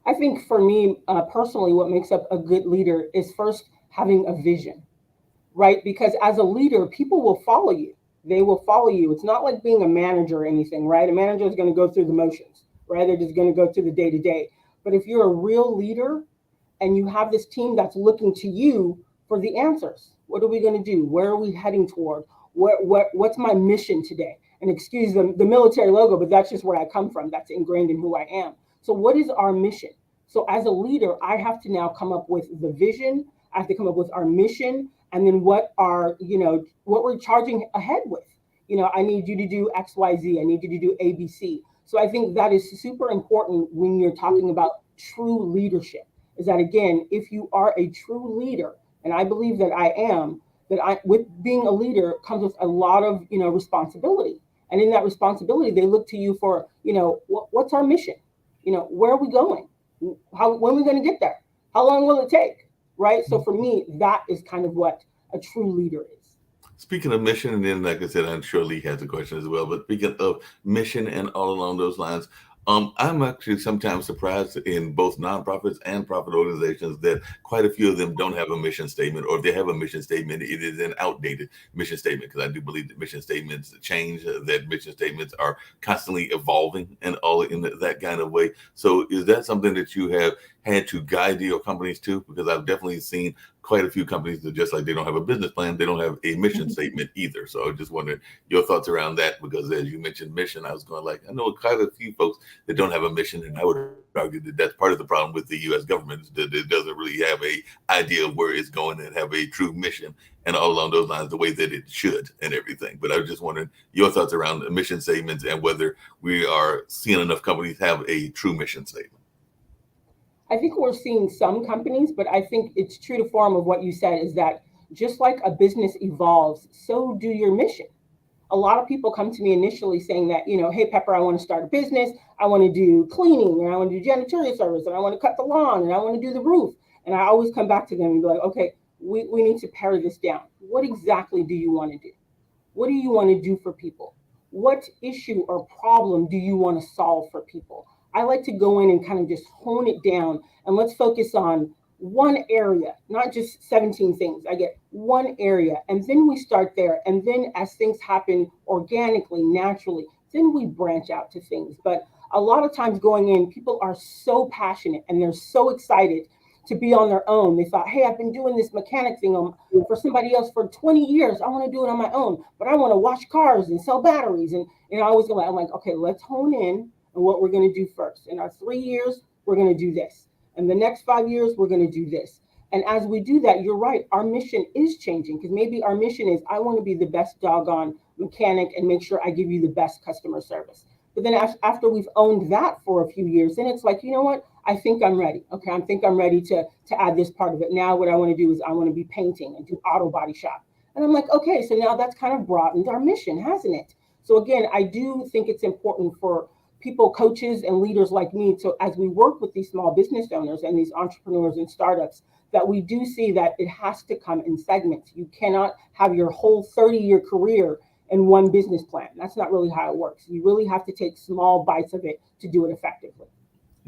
I think for me, personally, what makes up a good leader is first having a vision, right? Because as a leader, people will follow you. They will follow you. It's not like being a manager or anything, right? A manager is going to go through the motions, right? They're just going to go through the day to day. But if you're a real leader and you have this team that's looking to you for the answers, what are we going to do? Where are we heading toward? What's my mission today? And excuse the military logo, but that's just where I come from. That's ingrained in who I am. So what is our mission? So as a leader, I have to now come up with the vision. I have to come up with our mission, and then what we're charging ahead with. I need you to do X, Y, Z. I need you to do A, B, C. So I think that is super important when you're talking about true leadership, is that, again, if you are a true leader, and I believe that I am, with being a leader comes with a lot of, responsibility. And in that responsibility, they look to you for, what's our mission? Where are we going? When are we going to get there? How long will it take? Right? So for me, that is kind of what a true leader is. Speaking of mission, and then, like I said, I'm sure Lee has a question as well, but speaking of mission and all along those lines, I'm actually sometimes surprised in both nonprofits and profit organizations that quite a few of them don't have a mission statement, or if they have a mission statement, it is an outdated mission statement, because I do believe that mission statements change, that mission statements are constantly evolving and all in that kind of way. So is that something that you have had to guide your companies to? Because I've definitely seen quite a few companies that, just like they don't have a business plan, they don't have a mission statement either. So I just wondered your thoughts around that, because as you mentioned mission, I was going like, I know quite a few folks that don't have a mission, and I would argue that that's part of the problem with the U.S. government, is that it doesn't really have a idea of where it's going and have a true mission and all along those lines the way that it should and everything. But I was just wondering your thoughts around the mission statements and whether we are seeing enough companies have a true mission statement. I think we're seeing some companies, but I think it's true to form of what you said, is that just like a business evolves, so do your mission. A lot of people come to me initially saying that, hey, Pepper, I want to start a business. I want to do cleaning, and I want to do janitorial service, and I want to cut the lawn, and I want to do the roof. And I always come back to them and be like, okay, we need to pare this down. What exactly do you want to do? What do you want to do for people? What issue or problem do you want to solve for people? I like to go in and kind of just hone it down, and let's focus on one area, not just 17 things. I get one area, and then we start there. And then as things happen organically, naturally, then we branch out to things. But a lot of times going in, people are so passionate and they're so excited to be on their own. They thought, hey, I've been doing this mechanic thing for somebody else for 20 years. I want to do it on my own, but I want to wash cars and sell batteries. And I always go, I'm like, okay, let's hone in on what we're going to do first. In our 3 years, we're going to do this. And the next 5 years, we're going to do this. And as we do that, you're right, our mission is changing, because maybe our mission is, I want to be the best doggone mechanic and make sure I give you the best customer service. But then after we've owned that for a few years, then it's like, you know what? I think I'm ready. Okay, I think I'm ready to add this part of it. Now what I want to do is I want to be painting and do auto body shop. And I'm like, okay, so now that's kind of broadened our mission, hasn't it? So again, I do think it's important for people, coaches, and leaders like me, to, as we work with these small business owners and these entrepreneurs and startups, that we do see that it has to come in segments. You cannot have your whole 30-year career in one business plan. That's not really how it works. You really have to take small bites of it to do it effectively.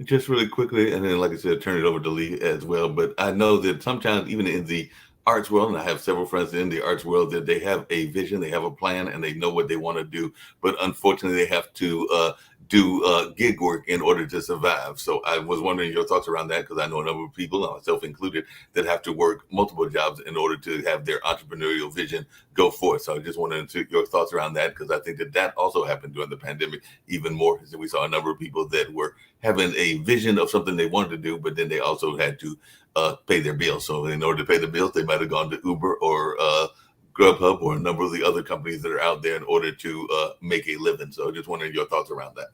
Just really quickly, and then, like I said, turn it over to Lee as well. But I know that sometimes, even in the arts world, and I have several friends in the arts world, that they have a vision, they have a plan, and they know what they want to do. But unfortunately, they have to do gig work in order to survive. So I was wondering your thoughts around that, because I know a number of people, myself included, that have to work multiple jobs in order to have their entrepreneurial vision go forth. So I just wanted your thoughts around that, because I think that also happened during the pandemic even more. So we saw a number of people that were having a vision of something they wanted to do, but then they also had to pay their bills. So in order to pay the bills, they might have gone to Uber or Grubhub or a number of the other companies that are out there in order to make a living. So just wondering your thoughts around that.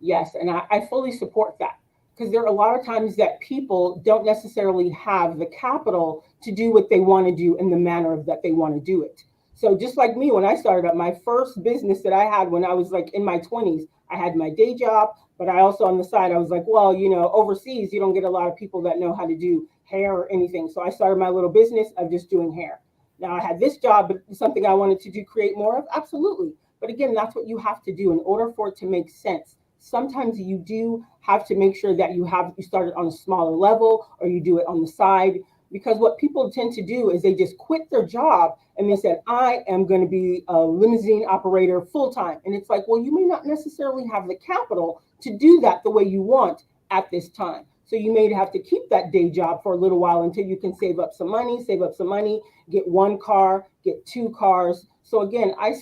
Yes, and I fully support that, because there are a lot of times that people don't necessarily have the capital to do what they want to do in the manner that they want to do it. So just like me, when I started up my first business that I had when I was like in my 20s, I had my day job, but I also on the side, I was like, well, overseas, you don't get a lot of people that know how to do hair or anything. So I started my little business of just doing hair. Now I had this job, but something I wanted to do, create more of, absolutely. But again, that's what you have to do in order for it to make sense. Sometimes you do have to make sure that you start it on a smaller level, or you do it on the side. Because what people tend to do is they just quit their job and they said, I am going to be a limousine operator full time. And it's like, well, you may not necessarily have the capital to do that the way you want at this time. So you may have to keep that day job for a little while until you can save up some money, get one car, get two cars. So again, I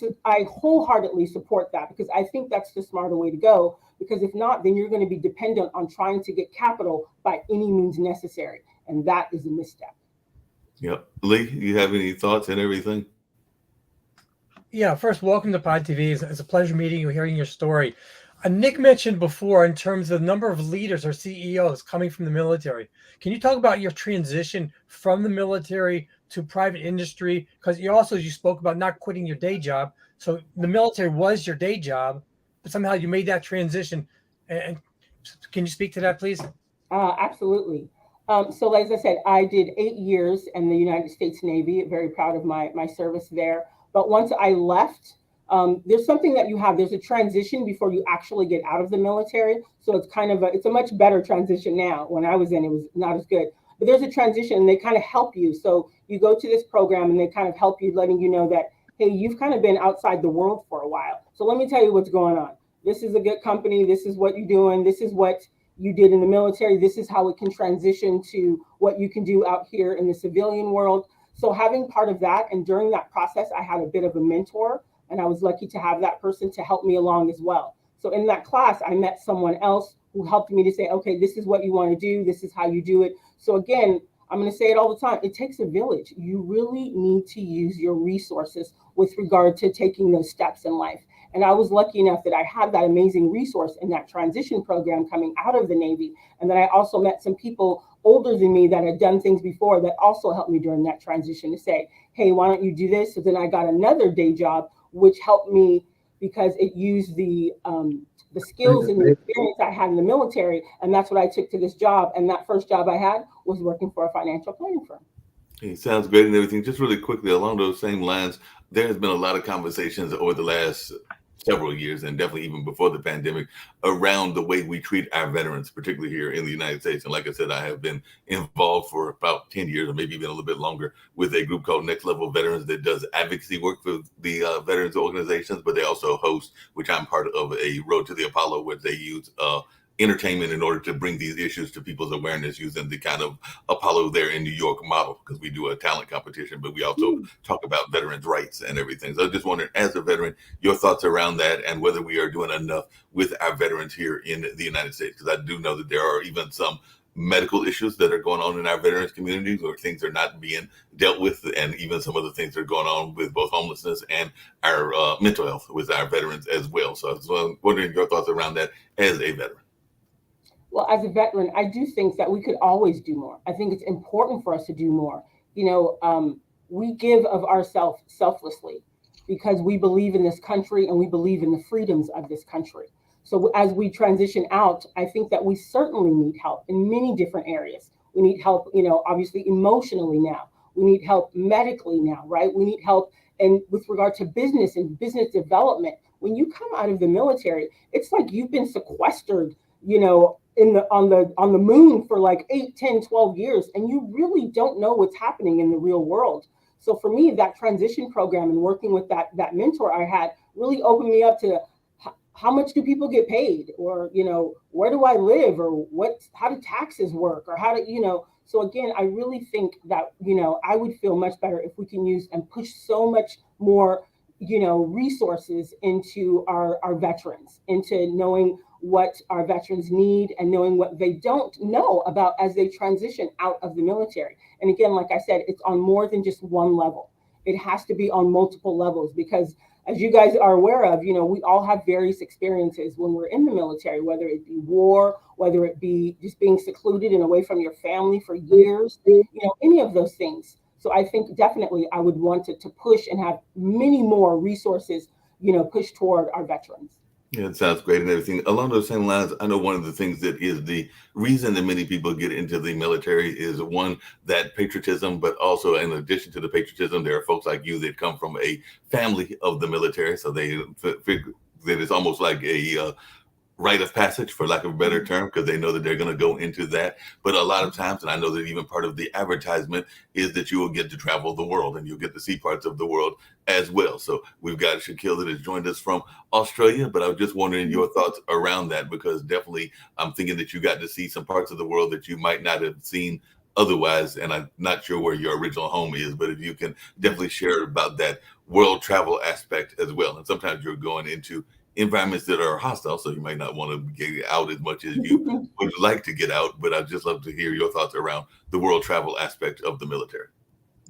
wholeheartedly support that because I think that's the smarter way to go. Because if not, then you're going to be dependent on trying to get capital by any means necessary. And that is a misstep. Yep. Lee, you have any thoughts and everything? Yeah, first, welcome to Pod TV. It's a pleasure meeting you, hearing your story. Nick mentioned before in terms of the number of leaders or CEOs coming from the military. Can you talk about your transition from the military to private industry? Because you spoke about not quitting your day job. So the military was your day job, but somehow you made that transition. And can you speak to that, please? Absolutely. So as I said, I did 8 years in the United States Navy. Very proud of my service there. But once I left, there's something that there's a transition before you actually get out of the military. So it's it's a much better transition now. When I was in, it was not as good. But there's a transition and they kind of help you. So you go to this program and they kind of help you, letting you know that, hey, you've kind of been outside the world for a while. So let me tell you what's going on. This is a good company. This is what you're doing. This is what you did in the military. This is how it can transition to what you can do out here in the civilian world. So having part of that, and during that process, I had a bit of a mentor, and I was lucky to have that person to help me along as well. So in that class, I met someone else who helped me to say, okay, this is what you want to do. This is how you do it. So again, I'm going to say it all the time. It takes a village. You really need to use your resources with regard to taking those steps in life. And I was lucky enough that I had that amazing resource in that transition program coming out of the Navy. And then I also met some people older than me that had done things before that also helped me during that transition to say, hey, why don't you do this? So then I got another day job, which helped me because it used the skills and the experience I had in the military. And that's what I took to this job. And that first job I had was working for a financial planning firm. It sounds great and everything. Just really quickly, along those same lines, there has been a lot of conversations over the last several years, and definitely even before the pandemic, around the way we treat our veterans, particularly here in the United States. And like I said, I have been involved for about 10 years, or maybe even a little bit longer, with a group called Next Level Veterans that does advocacy work for the veterans organizations, but they also host, which I'm part of, a Road to the Apollo, where they use entertainment in order to bring these issues to people's awareness using the kind of Apollo there in New York model, because we do a talent competition, but we also talk about veterans' rights and everything. So I just wondered, as a veteran, your thoughts around that and whether we are doing enough with our veterans here in the United States, because I do know that there are even some medical issues that are going on in our veterans communities where things are not being dealt with, and even some of the things that are going on with both homelessness and our mental health with our veterans as well. So I was wondering your thoughts around that as a veteran. Well, as a veteran, I do think that we could always do more. I think it's important for us to do more. We give of ourselves selflessly because we believe in this country and we believe in the freedoms of this country. So as we transition out, I think that we certainly need help in many different areas. We need help, obviously emotionally now. We need help medically now, right? We need help and with regard to business and business development. When you come out of the military, it's like you've been sequestered, on the moon for like 8, 10, 12 years, and you really don't know what's happening in the real world. So for me, that transition program and working with that mentor I had really opened me up to how much do people get paid, or where do I live, or how do taxes work, or how do so again, I really think that I would feel much better if we can use and push so much more resources into our veterans, into knowing what our veterans need and knowing what they don't know about as they transition out of the military. And again, like I said, it's on more than just one level. It has to be on multiple levels because, as you guys are aware of, we all have various experiences when we're in the military, whether it be war, whether it be just being secluded and away from your family for years, any of those things. So I think definitely I would want to push and have many more resources, pushed toward our veterans. Yeah, it sounds great and everything. Along those same lines, I know one of the things that is the reason that many people get into the military is, one, that patriotism, but also in addition to the patriotism, there are folks like you that come from a family of the military. So they figure that it's almost like a rite of passage, for lack of a better term, because they know that they're going to go into that. But a lot of times, and I know that even part of the advertisement is that you will get to travel the world and you'll get to see parts of the world as well. So we've got Shaquille that has joined us from Australia, but I was just wondering your thoughts around that, because definitely I'm thinking that you got to see some parts of the world that you might not have seen otherwise. And I'm not sure where your original home is, but if you can definitely share about that world travel aspect as well. And sometimes you're going into environments that are hostile, so you might not want to get out as much as you would like to get out, but I'd just love to hear your thoughts around the world travel aspect of the military.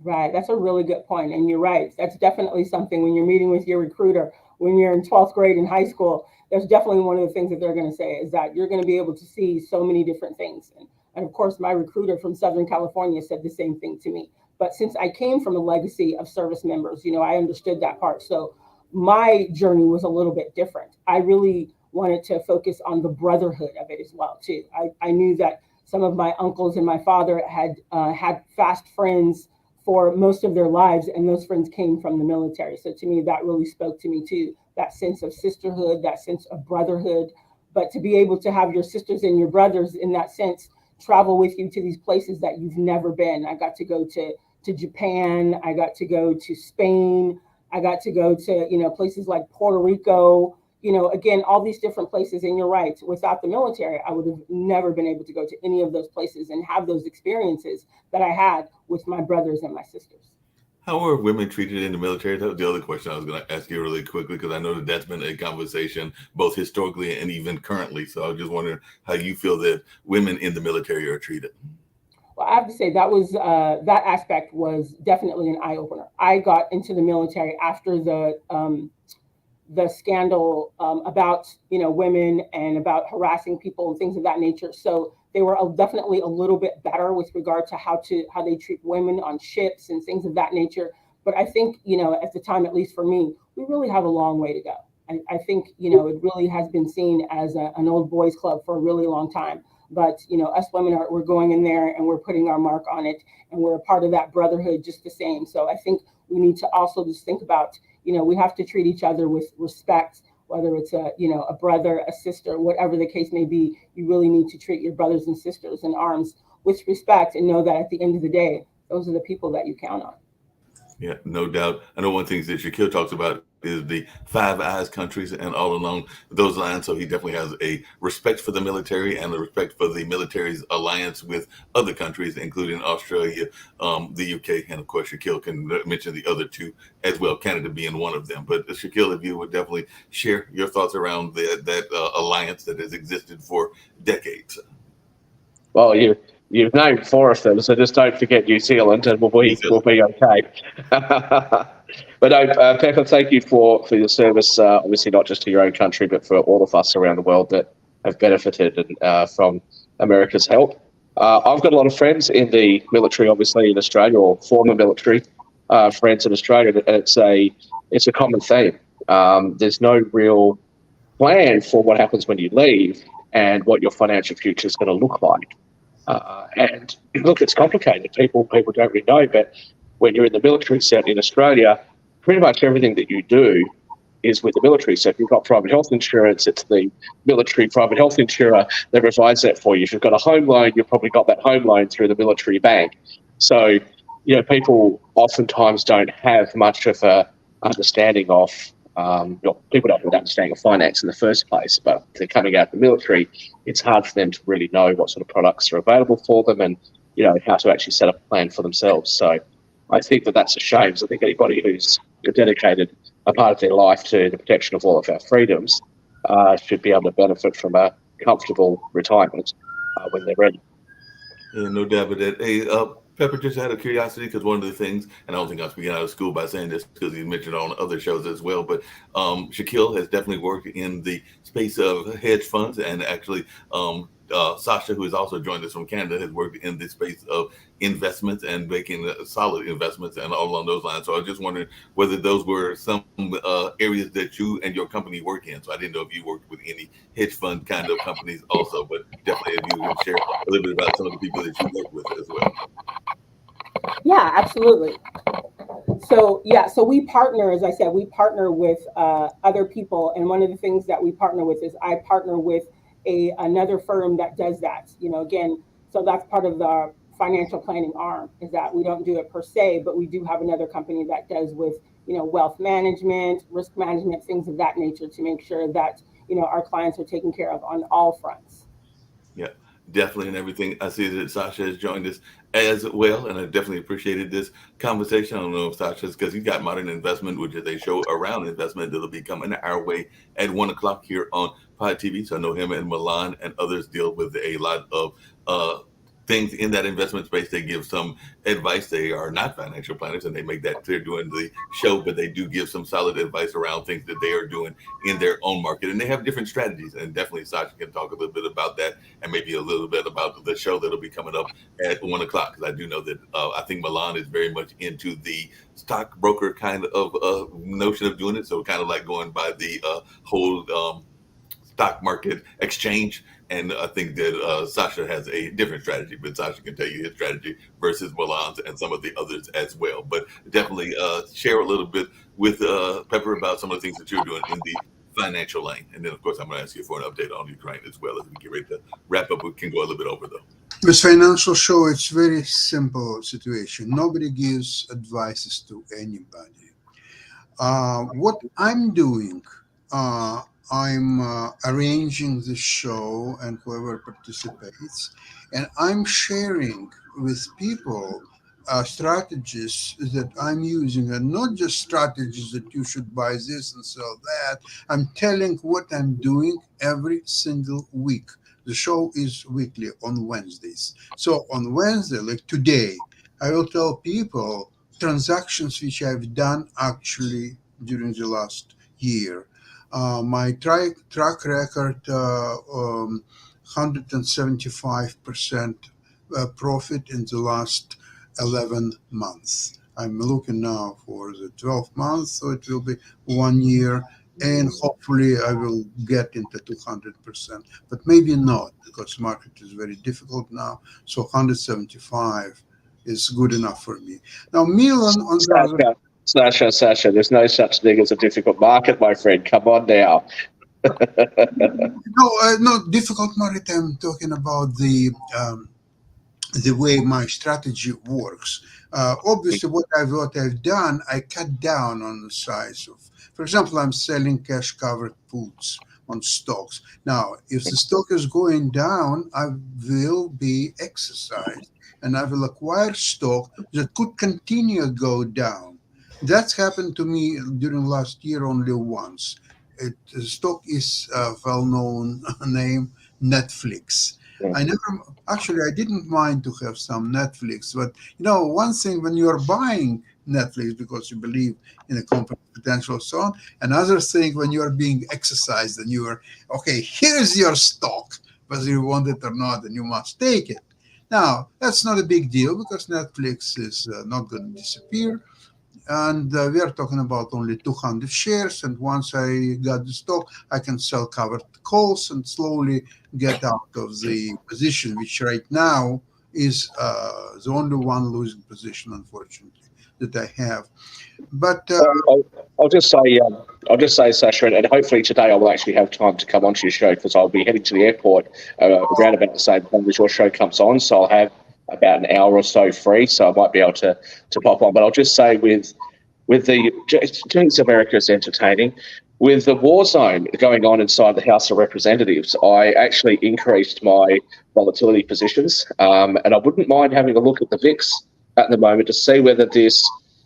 Right, that's a really good point, and you're right. That's definitely something when you're meeting with your recruiter, when you're in 12th grade in high school, that's definitely one of the things that they're going to say is that you're going to be able to see so many different things. And of course, my recruiter from Southern California said the same thing to me. But since I came from a legacy of service members, I understood that part. So my journey was a little bit different. I really wanted to focus on the brotherhood of it as well, too. I knew that some of my uncles and my father had had fast friends for most of their lives, and those friends came from the military. So to me, that really spoke to me, too, that sense of sisterhood, that sense of brotherhood. But to be able to have your sisters and your brothers in that sense travel with you to these places that you've never been. I got to go to Japan. I got to go to Spain. I got to go to, places like Puerto Rico, again, all these different places. And you're right, without the military, I would have never been able to go to any of those places and have those experiences that I had with my brothers and my sisters. How are women treated in the military? That was the other question I was going to ask you really quickly, because I know that that's been a conversation both historically and even currently. So I was just wondering how you feel that women in the military are treated. Well, I have to say that aspect was definitely an eye opener. I got into the military after the scandal about women and about harassing people and things of that nature. So they were definitely a little bit better with regard to how they treat women on ships and things of that nature. But I think at the time, at least for me, we really have a long way to go. I think it really has been seen as an old boys club for a really long time. But us women we're going in there and we're putting our mark on it, and we're a part of that brotherhood just the same. So I think we need to also just think about we have to treat each other with respect, whether it's a brother, a sister, whatever the case may be. You really need to treat your brothers and sisters in arms with respect, and know that at the end of the day, those are the people that you count on. Yeah, no doubt. I know one thing that Shaquille talks about is the Five Eyes countries and all along those lines. So he definitely has a respect for the military and a respect for the military's alliance with other countries, including Australia, the UK, and of course, Shaquille can mention the other two as well, Canada being one of them. But Shaquille, if you would definitely share your thoughts around that alliance that has existed for decades. Well, you've named four of them, so just don't forget New Zealand, and we'll be okay. But no, Pepper, thank you for your service. Obviously, not just to your own country, but for all of us around the world that have benefited from America's help. I've got a lot of friends in the military, obviously in Australia, or former military friends in Australia, and it's a common theme. There's no real plan for what happens when you leave and what your financial future is going to look like. And look, it's complicated. People don't really know, but when you're in the military, certainly in Australia, pretty much everything that you do is with the military. So if you've got private health insurance, it's the military private health insurer that provides that for you. If you've got a home loan, you've probably got that home loan through the military bank. So, people oftentimes don't have much of a understanding of, people don't have an understanding of finance in the first place, but if they're coming out of the military, it's hard for them to really know what sort of products are available for them and, how to actually set up a plan for themselves. So I think that's a shame. So I think anybody who's dedicated a part of their life to the protection of all of our freedoms should be able to benefit from a comfortable retirement when they're ready. Yeah, no doubt about that. Hey, Pepper, just out of curiosity, because one of the things, and I don't think I'm speaking out of school by saying this because he's mentioned on other shows as well, but Shaquille has definitely worked in the space of hedge funds, and actually Sasha, who has also joined us from Canada, has worked in the space of investments and making solid investments and all along those lines. So I was just wondering whether those were some areas that you and your company work in. So I didn't know if you worked with any hedge fund kind of companies also, but definitely if you would share a little bit about some of the people that you work with as well. Yeah, absolutely. So we partner, as I said, we partner with other people, and one of the things that we partner with is I partner with another firm that does that. Again, so that's part of the financial planning arm, is that we don't do it per se, but we do have another company that does with wealth management, risk management, things of that nature, to make sure that our clients are taken care of on all fronts. Yeah, definitely. And everything. I see that Sasha has joined us as well. And I definitely appreciated this conversation. I don't know if Sasha's, because he's got Modern Investment, which is a show around investment that'll be coming our way at 1:00 here on Pod TV. So I know him and Milan and others deal with a lot of things in that investment space. They give some advice. They are not financial planners, and they make that clear during the show, but they do give some solid advice around things that they are doing in their own market. And they have different strategies. And definitely Sasha can talk a little bit about that, and maybe a little bit about the show that'll be coming up at 1:00. Because I do know that I think Milan is very much into the stockbroker kind of notion of doing it. So kind of like going by the whole stock market exchange. And I think that Sasha has a different strategy, but Sasha can tell you his strategy versus Milan's and some of the others as well. But definitely share a little bit with Pepper about some of the things that you're doing in the financial lane. And then, of course, I'm going to ask you for an update on Ukraine as well as we get ready to wrap up. We can go a little bit over, though. With financial show, it's very simple situation. Nobody gives advices to anybody. What I'm doing, I'm arranging the show and whoever participates, and I'm sharing with people strategies that I'm using, and not just strategies that you should buy this and sell that. I'm telling what I'm doing every single week. The show is weekly on Wednesdays. So on Wednesday, like today, I will tell people transactions which I've done actually during the last year. My track record, 175% profit in the last 11 months. I'm looking now for the 12 months, so it will be 1 year, and hopefully I will get into 200%, but maybe not, because market is very difficult now. So 175 is good enough for me. Now, Milan, on the other Sasha, there's no such thing as a difficult market, my friend. Come on now. No, difficult market. I'm talking about the way my strategy works. Obviously, what I've done, I cut down on the size of. For example, I'm selling cash covered puts on stocks. Now, if the stock is going down, I will be exercised, and I will acquire stock that could continue to go down. That's happened to me during last year only once. The stock is a well-known name, Netflix. I didn't mind to have some Netflix, but one thing when you are buying Netflix because you believe in the company potential and so on, another thing when you are being exercised and you are, okay, here's your stock, whether you want it or not, and you must take it. Now, that's not a big deal because Netflix is not going to disappear. And we are talking about only 200 shares. And once I got the stock, I can sell covered calls and slowly get out of the position, which right now is the only one losing position, unfortunately, that I have. But I'll just say, Sasha, and hopefully today I will actually have time to come onto your show because I'll be heading to the airport around about the same time as your show comes on. So I'll have about an hour or so free, so I might be able to pop on. But I'll just say with the Jinx America is entertaining. With the war zone going on inside the House of Representatives, I actually increased my volatility positions, and I wouldn't mind having a look at the VIX at the moment to see whether this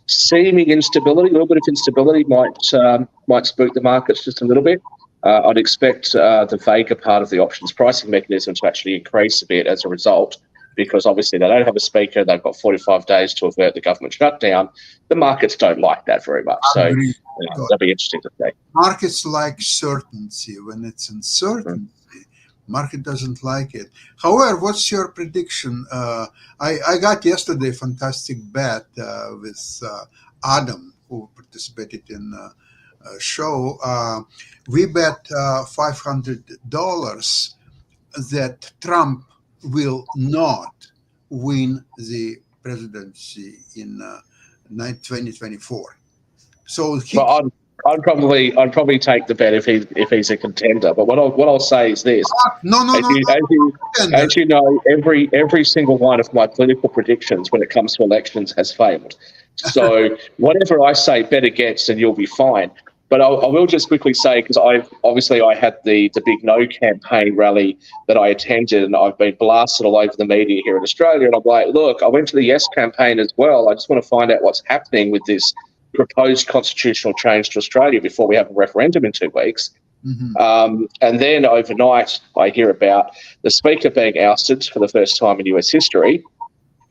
seeming instability, a little bit of instability, might spook the markets just a little bit. I'd expect the Vega part of the options pricing mechanism to actually increase a bit as a result, because obviously they don't have a speaker. They've got 45 days to avert the government shutdown. The markets don't like that very much. So that'll be interesting to see. Markets like certainty. When it's uncertainty, market doesn't like it. However, what's your prediction? I got yesterday a fantastic bet with Adam, who participated in a show. We bet $500 that Trump will not win the presidency in 2024. So But I'd probably take the bet if he's a contender. But what I'll say is this: no, as you know, every single one of my political predictions when it comes to elections has failed. So whatever I say, bet against, and you'll be fine. But I will just quickly say, because I had the Big No campaign rally that I attended, and I've been blasted all over the media here in Australia. And I'm like, look, I went to the Yes campaign as well. I just want to find out what's happening with this proposed constitutional change to Australia before we have a referendum in 2 weeks. Mm-hmm. And then overnight, I hear about the Speaker being ousted for the first time in US history.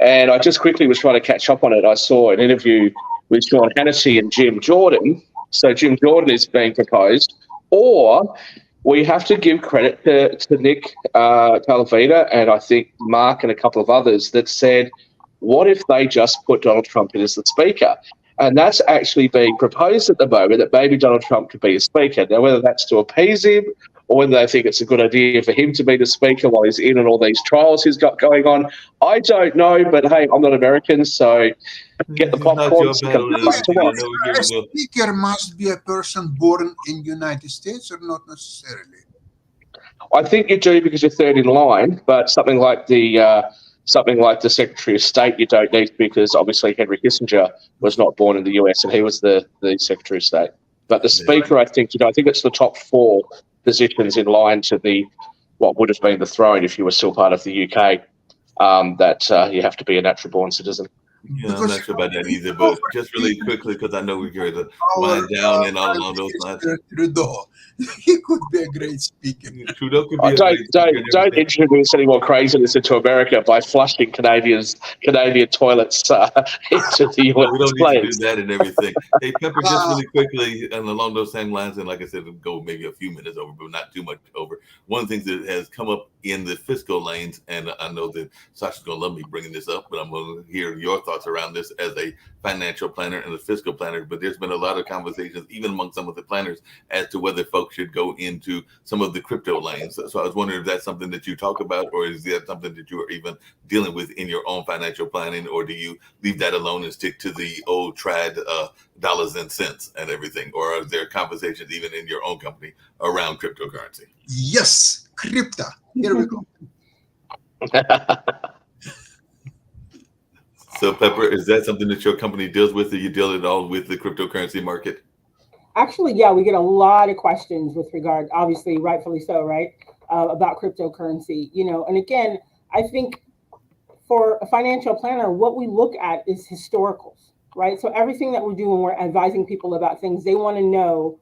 And I just quickly was trying to catch up on it. I saw an interview with Sean Hannity and Jim Jordan. So Jim Jordan is being proposed, or we have to give credit to Nick Talavita and I think Mark and a couple of others that said, what if they just put Donald Trump in as the Speaker? And that's actually being proposed at the moment, that maybe Donald Trump could be a Speaker. Now, whether that's to appease him or whether they think it's a good idea for him to be the Speaker while he's in and all these trials he's got going on, I don't know. But, hey, I'm not American, so get the popcorn. A Speaker must be a person born in the United States or not necessarily? I think you do because you're third in line, but something like the Secretary of State, you don't need, because obviously Henry Kissinger was not born in the US and he was the Secretary of State. But the Speaker, I think it's the top 4 positions in line to what would have been the throne if you were still part of the UK, that you have to be a natural born citizen. Yeah, I'm not sure about that either, but just really quickly, because I know we're going to wind down and all those lines. Trudeau, he could be a great speaker. Trudeau could be Don't introduce any more craziness into America by flushing Canadian toilets into the US. We don't need to do that and everything. Hey, Pepper, just really quickly, and along those same lines, and like I said, it'll go maybe a few minutes over, but not too much over. One of the things that has come up in the fiscal lanes, and I know that Sasha's going to love me bringing this up, but I'm going to hear your thoughts around this as a financial planner and a fiscal planner. But there's been a lot of conversations, even among some of the planners, as to whether folks should go into some of the crypto lanes. So I was wondering if that's something that you talk about, or is that something that you are even dealing with in your own financial planning, or do you leave that alone and stick to the old tried dollars and cents and everything? Or are there conversations even in your own company around cryptocurrency? Yes, crypto. Here we go. So, Pepper, is that something that your company deals with? Do you deal at all with the cryptocurrency market? Actually, yeah, we get a lot of questions with regard, obviously, rightfully so, right, about cryptocurrency. And again, I think for a financial planner, what we look at is historicals, right? So everything that we do when we're advising people about things, they want to know,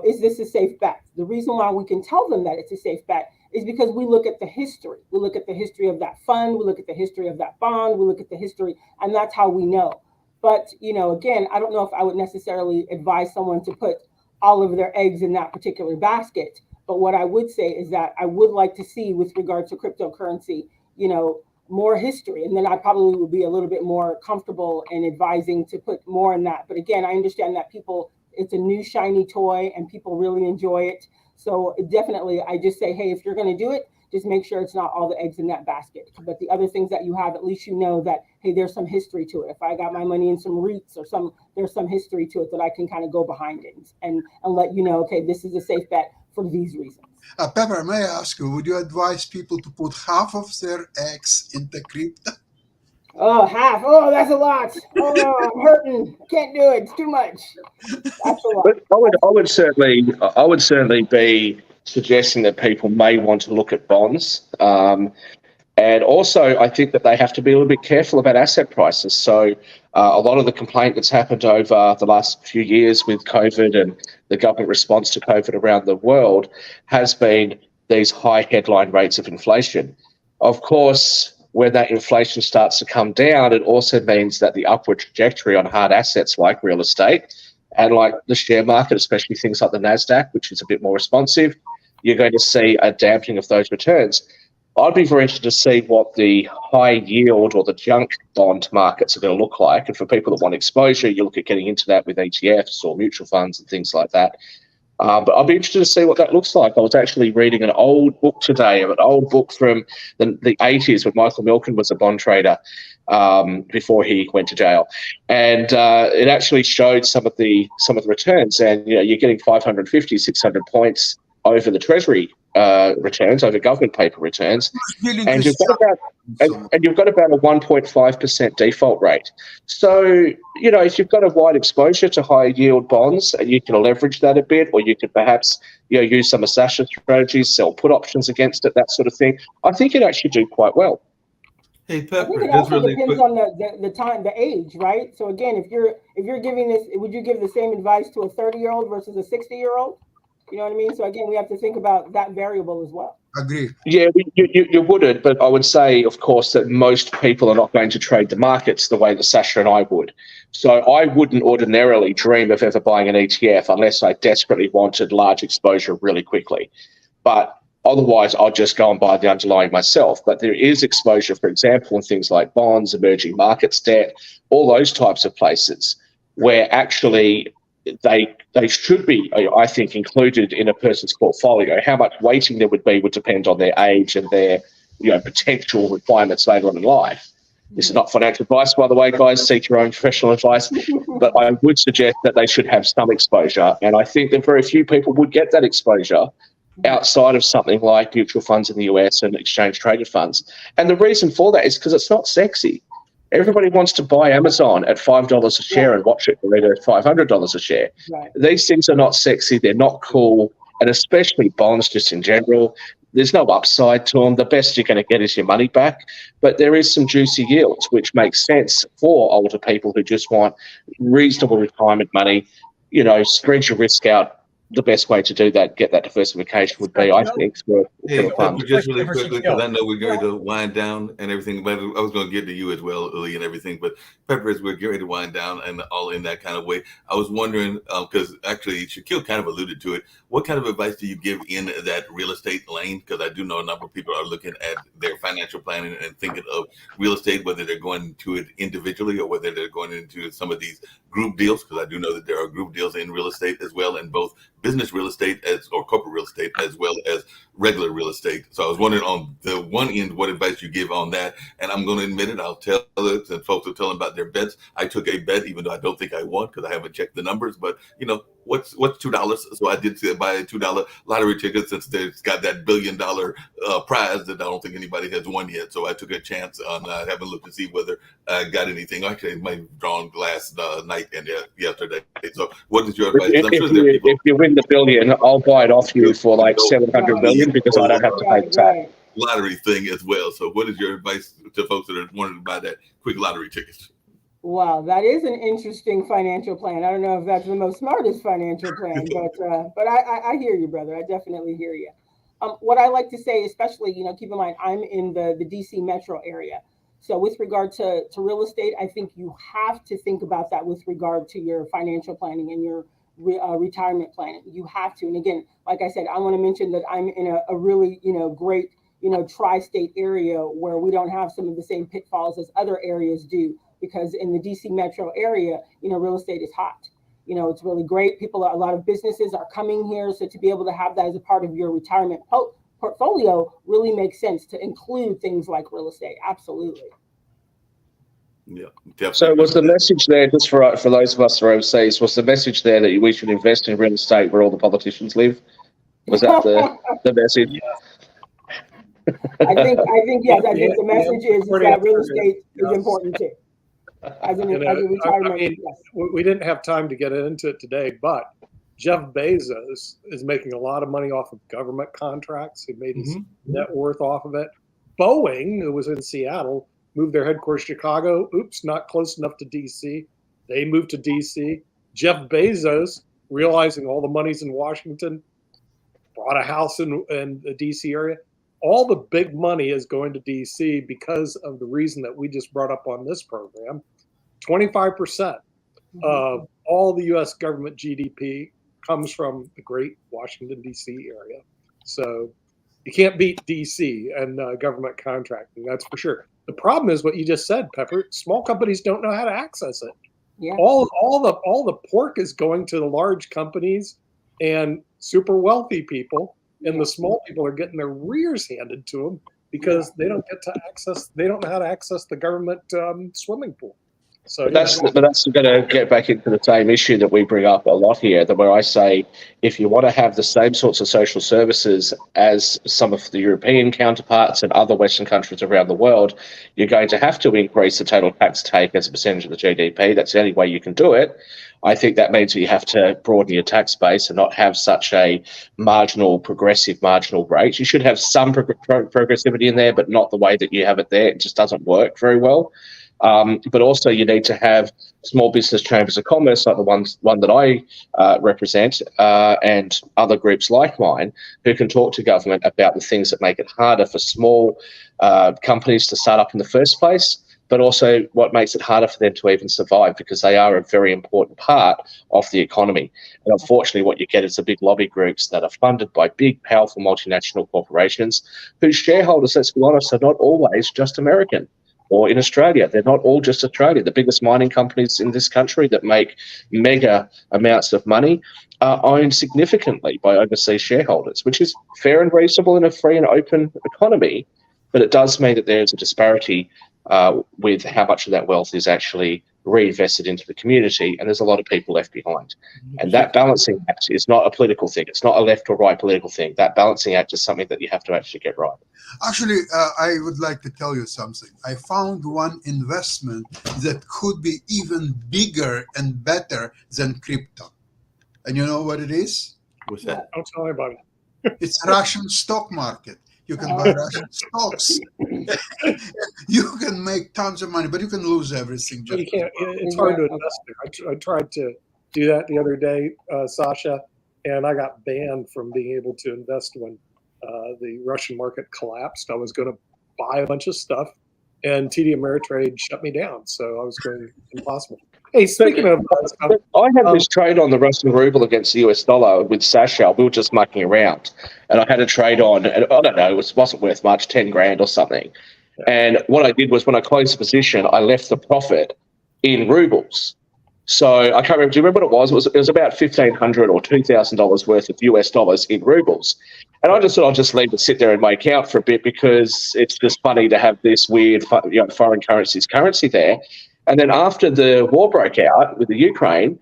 is this a safe bet? The reason why we can tell them that it's a safe bet is because we look at the history. We look at the history of that fund. We look at the history of that bond. We look at the history, and that's how we know. But, again, I don't know if I would necessarily advise someone to put all of their eggs in that particular basket. But what I would say is that I would like to see, with regard to cryptocurrency, more history. And then I probably would be a little bit more comfortable in advising to put more in that. But again, I understand that it's a new shiny toy and people really enjoy it. So definitely, I just say, hey, if you're going to do it, just make sure it's not all the eggs in that basket. But the other things that you have, at least you know that, hey, there's some history to it. If I got my money in some REITs or there's some history to it that I can kind of go behind it and let you know, okay, this is a safe bet for these reasons. Pepper, may I ask you, would you advise people to put half of their eggs into crypto? Oh, half. Oh, that's a lot. Oh, no, I'm hurting. I can't do it. It's too much. That's a lot. But I would certainly be suggesting that people may want to look at bonds. And also, I think that they have to be a little bit careful about asset prices. So a lot of the complaint that's happened over the last few years with COVID and the government response to COVID around the world has been these high headline rates of inflation. Of course, when that inflation starts to come down, it also means that the upward trajectory on hard assets like real estate and like the share market, especially things like the NASDAQ, which is a bit more responsive, you're going to see a dampening of those returns. I'd be very interested to see what the high yield or the junk bond markets are going to look like. And for people that want exposure, you look at getting into that with ETFs or mutual funds and things like that. But I'll be interested to see what that looks like. I was actually reading an old book today, an old book from the 80s when Michael Milken was a bond trader before he went to jail, and it actually showed some of the returns. And you're getting 550, 600 points over the Treasury returns, over government paper returns, and you've got about a 1.5% default rate. So, if you've got a wide exposure to high yield bonds, and you can leverage that a bit, or you could perhaps use some Sasha strategies, sell put options against it, that sort of thing, I think it'd actually do quite well. Hey, I Pepper, think it just also really depends quick. on the time, the age, right? So again, if you're giving this, would you give the same advice to a 30-year-old versus a 60-year-old? You know what I mean? So again, we have to think about that variable as well. Agree. Yeah, you wouldn't, but I would say, of course, that most people are not going to trade the markets the way that Sasha and I would. So I wouldn't ordinarily dream of ever buying an ETF unless I desperately wanted large exposure really quickly. But otherwise, I'll just go and buy the underlying myself. But there is exposure, for example, in things like bonds, emerging markets, debt, all those types of places where actually they should be, I think, included in a person's portfolio. How much weighting there would be would depend on their age and their potential requirements later on in life. This is not financial advice, by the way, guys. Seek your own professional advice. But I would suggest that they should have some exposure. And I think that very few people would get that exposure outside of something like mutual funds in the US and exchange traded funds. And the reason for that is because it's not sexy. Everybody wants to buy Amazon at $5 a share and watch it later at $500 a share. Right. These things are not sexy. They're not cool. And especially bonds just in general, there's no upside to them. The best you're going to get is your money back. But there is some juicy yields, which makes sense for older people who just want reasonable retirement money. Spread your risk out. The best way to do that, get that diversification, would be, I think, for Hey, the fund. Pepper, just really quickly, because I know we're going to wind down and everything, but I was going to get to you as well, Uli, and everything. But Pepper, as we're getting ready to wind down and all in that kind of way, I was wondering, because actually Shaquille kind of alluded to it, what kind of advice do you give in that real estate lane? Because I do know a number of people are looking at their financial planning and thinking of real estate, whether they're going to it individually or whether they're going into some of these group deals, because I do know that there are group deals in real estate as well, in both business real estate or corporate real estate as well as regular real estate. So I was wondering on the one end, what advice you give on that. And I'm going to admit it, I'll tell it, and folks are telling about their bets. I took a bet, even though I don't think I won because I haven't checked the numbers, but what's $2? So I did buy a $2 lottery ticket since it's got that $1 billion prize that I don't think anybody has won yet. So I took a chance on having looked to see whether I got anything. Actually, it might have drawn last night and yesterday. So what is your advice? I'm sure there are people. If you win the $1 billion, I'll buy it off you for like $700 million because I don't have to pay the tax. Lottery thing as well. So what is your advice to folks that are wanting to buy that quick lottery ticket? Wow, that is an interesting financial plan. I don't know if that's the most smartest financial plan, but I hear you, brother. I definitely hear you. What I like to say, especially, keep in mind, I'm in the DC metro area. So with regard to real estate, I think you have to think about that with regard to your financial planning and your retirement planning. You have to. And again, like I said, I want to mention that I'm in a really, great, tri-state area where we don't have some of the same pitfalls as other areas do. Because in the DC metro area, real estate is hot. It's really great. A lot of businesses are coming here. So to be able to have that as a part of your retirement portfolio really makes sense to include things like real estate. Absolutely. Yeah, definitely. So was the message there, just for those of us who are overseas, was the message there that we should invest in real estate where all the politicians live? Was that the message? I think yes. I think the message is that real estate is important too. As a retirement, yes. We didn't have time to get into it today, but Jeff Bezos is making a lot of money off of government contracts. He made his net worth off of it. Boeing, who was in Seattle, moved their headquarters to Chicago. Oops, not close enough to DC. They moved to DC. Jeff Bezos, realizing all the money's in Washington, bought a house in the DC area. All the big money is going to DC because of the reason that we just brought up on this program. 25% of all the U.S. government GDP comes from the great Washington, D.C. area. So you can't beat D.C. and government contracting, that's for sure. The problem is what you just said, Pepper. Small companies don't know how to access it. Yeah. All the pork is going to the large companies, and super wealthy people, and the small people are getting their rears handed to them because they don't know how to access the government swimming pool. So But that's going to get back into the same issue that we bring up a lot here, that where I say, if you want to have the same sorts of social services as some of the European counterparts and other Western countries around the world, you're going to have to increase the total tax take as a percentage of the GDP. That's the only way you can do it. I think that means that you have to broaden your tax base and not have such a progressive marginal rate. You should have some progressivity in there, but not the way that you have it there. It just doesn't work very well. But also you need to have small business chambers of commerce, like the one that I represent, and other groups like mine, who can talk to government about the things that make it harder for small companies to start up in the first place, but also what makes it harder for them to even survive, because they are a very important part of the economy. And unfortunately, what you get is the big lobby groups that are funded by big, powerful multinational corporations whose shareholders, let's be honest, are not always just American. Or in Australia, they're not all just Australia. The biggest mining companies in this country that make mega amounts of money are owned significantly by overseas shareholders, which is fair and reasonable in a free and open economy. But it does mean that there's a disparity with how much of that wealth is actually reinvested into the community, and there's a lot of people left behind. And that balancing act is not a political thing. It's not a left or right political thing. That balancing act is something that you have to actually get right. Actually, I would like to tell you something. I found one investment that could be even bigger and better than crypto. And you know what it is? What's that? Don't tell anybody. It's Russian stock market. You can buy Russian stocks. You can make tons of money, but you can lose everything. You can't. It's hard to invest there. I tried to do that the other day, Sasha, and I got banned from being able to invest when the Russian market collapsed. I was going to buy a bunch of stuff, and TD Ameritrade shut me down. So I was going impossible. Hey, speaking of stuff, I had this trade on the Russian ruble against the US dollar with Sasha. We were just mucking around, and I had a trade on, and I don't know, it wasn't worth much, 10 grand or something. And what I did was, when I closed the position, I left the profit in rubles. So I can't remember. Do you remember what it was? It was about $1,500 or $2,000 worth of US dollars in rubles. And I just thought I'll just leave it sit there in my account for a bit, because it's just funny to have this weird foreign currency there. And then after the war broke out with the Ukraine,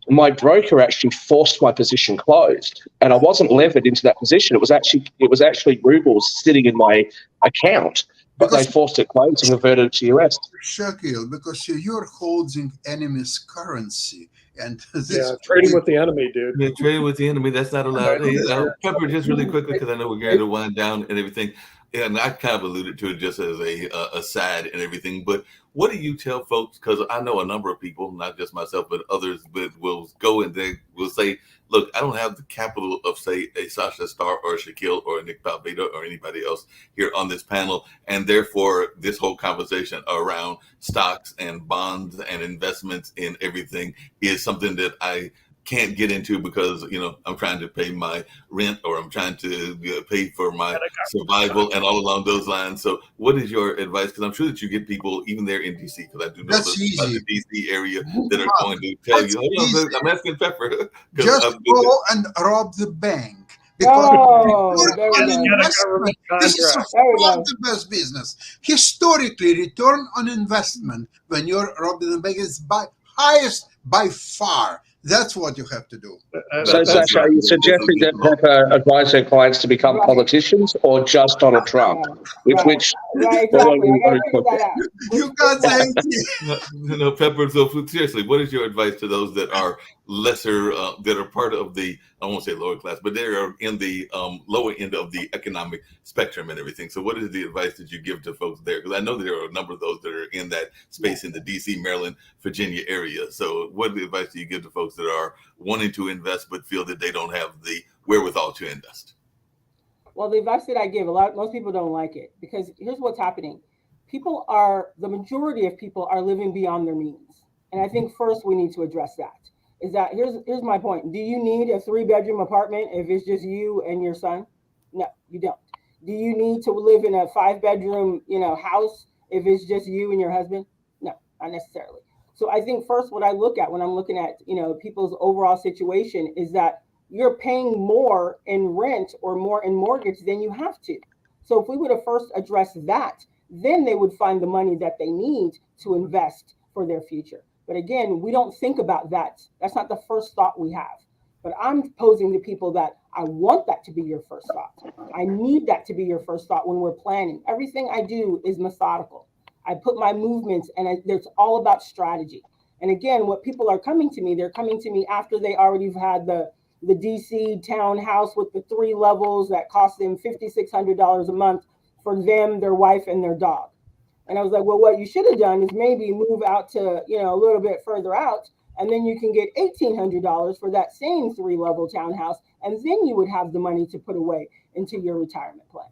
my broker actually forced my position closed, and I wasn't levered into that position. It was actually rubles sitting in my account, but they forced it closed and converted it to US. Shakil, because you're holding enemy's currency. And this trading with the enemy, dude. Yeah, trading with the enemy, that's not allowed. Hey, Pepper, just really quickly, because I know we're going to wind down and everything. And I kind of alluded to it just as a side and everything. But what do you tell folks? Because I know a number of people, not just myself, but others will go and they will say, look, I don't have the capital of, say, a Sasha Starr or a Shakil or a Nick Palveda or anybody else here on this panel. And therefore, this whole conversation around stocks and bonds and investments in everything is something that I can't get into, because I'm trying to pay my rent, or I'm trying to pay for my survival, and all along those lines. So what is your advice? Because I'm sure that you get people even there in DC, because I do know about the DC area, that are going to tell you, hold on, I'm asking Pepper. Just go and rob the bank. Because this is the best business. Historically, return on investment when you're robbing the bank is highest by far. That's what you have to do. So, Sasha, are you suggesting that Pepper advise their clients to become politicians, or just Donald Trump? Right, exactly. You can't say anything. No, Pepper, so seriously, what is your advice to those that are lesser, that are part of the, I won't say lower class, but they are in the lower end of the economic spectrum and everything? So what is the advice that you give to folks there? Because I know there are a number of those that are in that space in the DC, Maryland, Virginia area. So what advice do you give to folks that are wanting to invest but feel that they don't have the wherewithal to invest? Well, the advice that I give, most people don't like it, because here's what's happening. The majority of people are living beyond their means. And I think first we need to address that. Is that here's my point. Do you need a 3-bedroom apartment if it's just you and your son? No, you don't. Do you need to live in a 5-bedroom, house if it's just you and your husband? No, not necessarily. So I think first what I look at when I'm looking at, people's overall situation is that you're paying more in rent or more in mortgage than you have to. So if we would have first addressed that, then they would find the money that they need to invest for their future. But again, we don't think about that. That's not the first thought we have. But I'm posing to people that I want that to be your first thought. I need that to be your first thought when we're planning. Everything I do is methodical. I put my movements, and it's all about strategy. And again, what people are coming to me, they're coming to me after they already have had the DC townhouse with the 3 levels that cost them $5,600 a month for them, their wife, and their dog. And I was like, well, what you should have done is maybe move out to, a little bit further out, and then you can get $1,800 for that same 3-level townhouse, and then you would have the money to put away into your retirement plan.